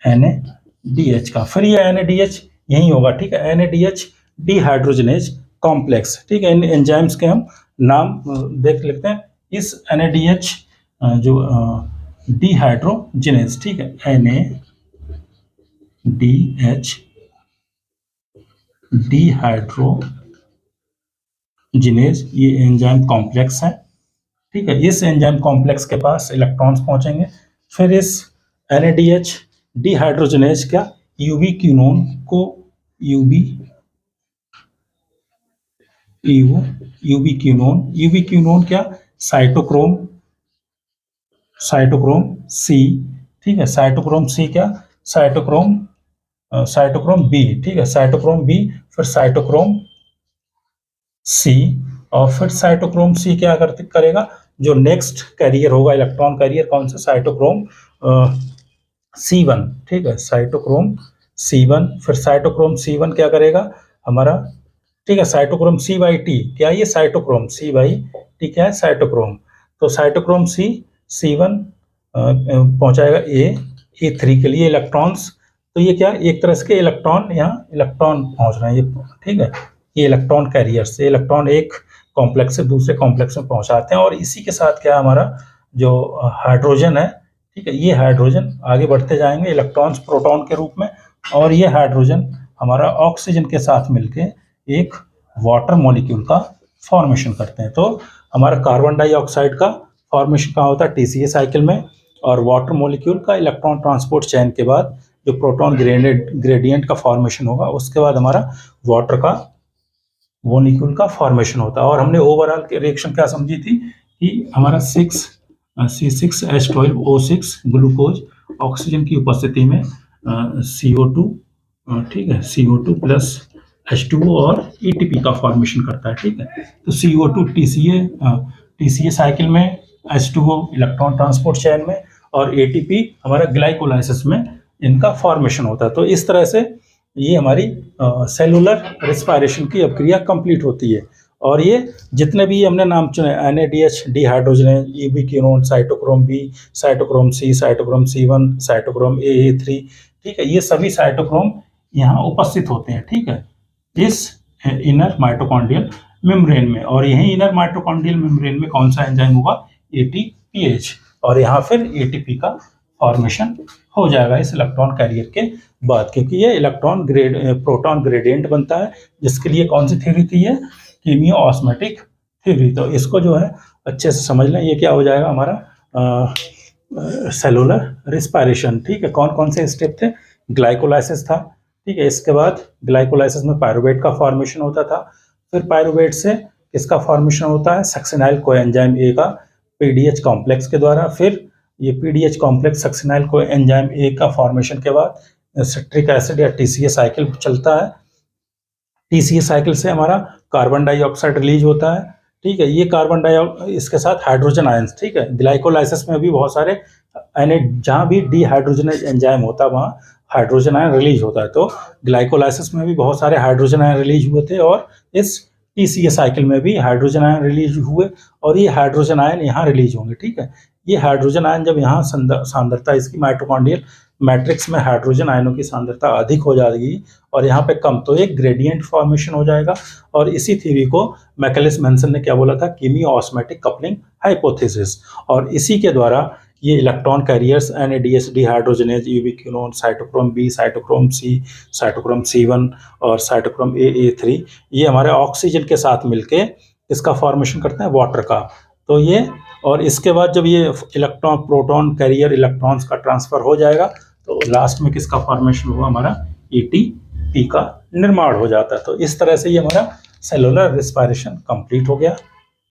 NADH का, फिर ये NADH यही होगा। ठीक है, NADH डिहाइड्रोजनेज कॉम्प्लेक्स। ठीक है, इन एंजाइम्स के हम नाम देख लेते हैं। इस NADH जो डिहाइड्रोजिनेज, ठीक है, NADH डिहाइड्रोजिनेज ये एंजाइम कॉम्प्लेक्स है। ठीक है, इस एंजाइम कॉम्प्लेक्स के पास इलेक्ट्रॉन्स पहुंचेंगे। फिर इस NADH डिहाइड्रोजिनेज क्या यूबिक्विनोन को यूबिक्विनोन क्या साइटोक्रोम C। ठीक है, साइटोक्रोम C क्या साइटोक्रोम बी। ठीक है, साइटोक्रोम बी, फिर साइटोक्रोम C और फिर साइटोक्रोम C क्या करेगा, जो नेक्स्ट कैरियर होगा इलेक्ट्रॉन कैरियर कौन सा साइटोक्रोम C1। ठीक है, साइटोक्रोम C1, फिर साइटोक्रोम C1 क्या करेगा हमारा, ठीक है, साइटोक्रोम C/T क्या ये साइटोक्रोम C/T क्या है साइटोक्रोम, तो साइटोक्रोम C1 पहुंचाएगा A3 के लिए इलेक्ट्रॉन्स। तो ये क्या एक तरह से इलेक्ट्रॉन यहाँ इलेक्ट्रॉन पहुंच रहे हैं ये। ठीक है, ये इलेक्ट्रॉन कैरियर से इलेक्ट्रॉन एक कॉम्प्लेक्स से दूसरे कॉम्प्लेक्स में पहुंचाते हैं और इसी के साथ क्या हमारा जो हाइड्रोजन है, ठीक है, ये हाइड्रोजन आगे बढ़ते जाएंगे इलेक्ट्रॉन्स प्रोटॉन के रूप में और ये हाइड्रोजन हमारा ऑक्सीजन के साथ मिलके एक वाटर मॉलिक्यूल का फॉर्मेशन करते हैं। तो हमारा कार्बन डाइऑक्साइड का फॉर्मेशन कहाँ होता है TCA साइकिल में, और वाटर मॉलिक्यूल का इलेक्ट्रॉन ट्रांसपोर्ट चेन के बाद जो प्रोटॉन ग्रेडियंट का फॉर्मेशन होगा उसके बाद हमारा वाटर का मॉलिक्यूल का फॉर्मेशन होता है। और हमने ओवरऑल रिएक्शन क्या समझी थी कि हमारा C6H12O6 ग्लूकोज ऑक्सीजन की उपस्थिति में CO2, ठीक है, CO2 प्लस H2O और ATP का फॉर्मेशन करता है। ठीक है, तो CO2 TCA साइकिल में, H2O इलेक्ट्रॉन ट्रांसपोर्ट चेन में और ATP हमारा ग्लाइकोलाइसिस में इनका फॉर्मेशन होता है। तो इस तरह से ये हमारी सेलुलर रेस्पिरेशन की अभिक्रिया कंप्लीट होती है। और ये जितने भी हमने नाम चुने NADH dehydrogenase, ubiquinone, cytochrome B, cytochrome C, cytochrome C1, cytochrome AA3, ठीक है, ये सभी साइटोक्रोम यहाँ उपस्थित होते हैं। ठीक है, इस इनर माइटोकॉन्ड्रियल मेम्ब्रेन में, और यही इनर माइटोकॉन्ड्रियल मेम्ब्रेन में कौन सा एंजाइम होगा ATPase, और यहाँ फिर ATP का फॉर्मेशन हो जाएगा इस इलेक्ट्रॉन कैरियर के बाद, क्योंकि ये प्रोटॉन ग्रेडियंट बनता है जिसके लिए कौन सी थ्योरी थी ये कीमियो ऑस्मेटिक थ्योरी। तो इसको जो है अच्छे से समझ लें, ये क्या हो जाएगा हमारा सेलुलर रेस्पिरेशन। ठीक है, कौन कौन से स्टेप थे, ग्लाइकोलाइसिस था। ठीक है, इसके बाद ग्लाइकोलाइसिस में पायरुवेट का फॉर्मेशन होता था, फिर पायरुवेट से इसका फॉर्मेशन होता है सक्सिनाइल कोएंजाइम ए का PDH कॉम्प्लेक्स के द्वारा। फिर ये PDH complex succinyl coenzyme A का फॉर्मेशन के बाद सिट्रिक एसिड या TCA साइकिल चलता है। TCA साइकिल से हमारा कार्बन डाइऑक्साइड रिलीज होता है। ठीक है, ये कार्बन डाइऑक्साइड इसके साथ हाइड्रोजन आयंस। ठीक है, ग्लाइकोलाइसिस में भी बहुत सारे जहाँ भी डिहाइड्रोजनेज एंजाइम होता है वहाँ हाइड्रोजन आयन रिलीज होता है। तो ग्लाइकोलाइसिस में भी बहुत सारे हाइड्रोजन आयन रिलीज हुए थे और इस TCA साइकिल में भी हाइड्रोजन आयन रिलीज हुए और ये हाइड्रोजन आयन यहाँ रिलीज होंगे। ठीक है, ये हाइड्रोजन आयन जब यहाँ सांद्रता इसकी माइटोकॉन्ड्रियल मैट्रिक्स में हाइड्रोजन आयनों की सांद्रता अधिक हो जाएगी और यहाँ पे कम, तो एक ग्रेडियंट फॉर्मेशन हो जाएगा। और इसी थ्योरी को मैकलिस मेंसन ने क्या बोला था, कीमियो ऑस्मेटिक कपलिंग हाइपोथेसिस, और इसी के द्वारा ये electron carriers NADH dehydrogenase, ubiquinone, cytochrome B, cytochrome C, cytochrome C1 और साइटोक्रोम AA3, ये हमारे ऑक्सीजन के साथ मिलके इसका फॉर्मेशन करते हैं वाटर का। तो ये, और इसके बाद जब ये इलेक्ट्रॉन प्रोटॉन कैरियर इलेक्ट्रॉन्स का ट्रांसफर हो जाएगा तो लास्ट में किसका फॉर्मेशन हुआ, हमारा ATP का निर्माण हो जाता है। तो इस तरह से ये हमारा सेलुलर रेस्पिरेशन कंप्लीट हो गया।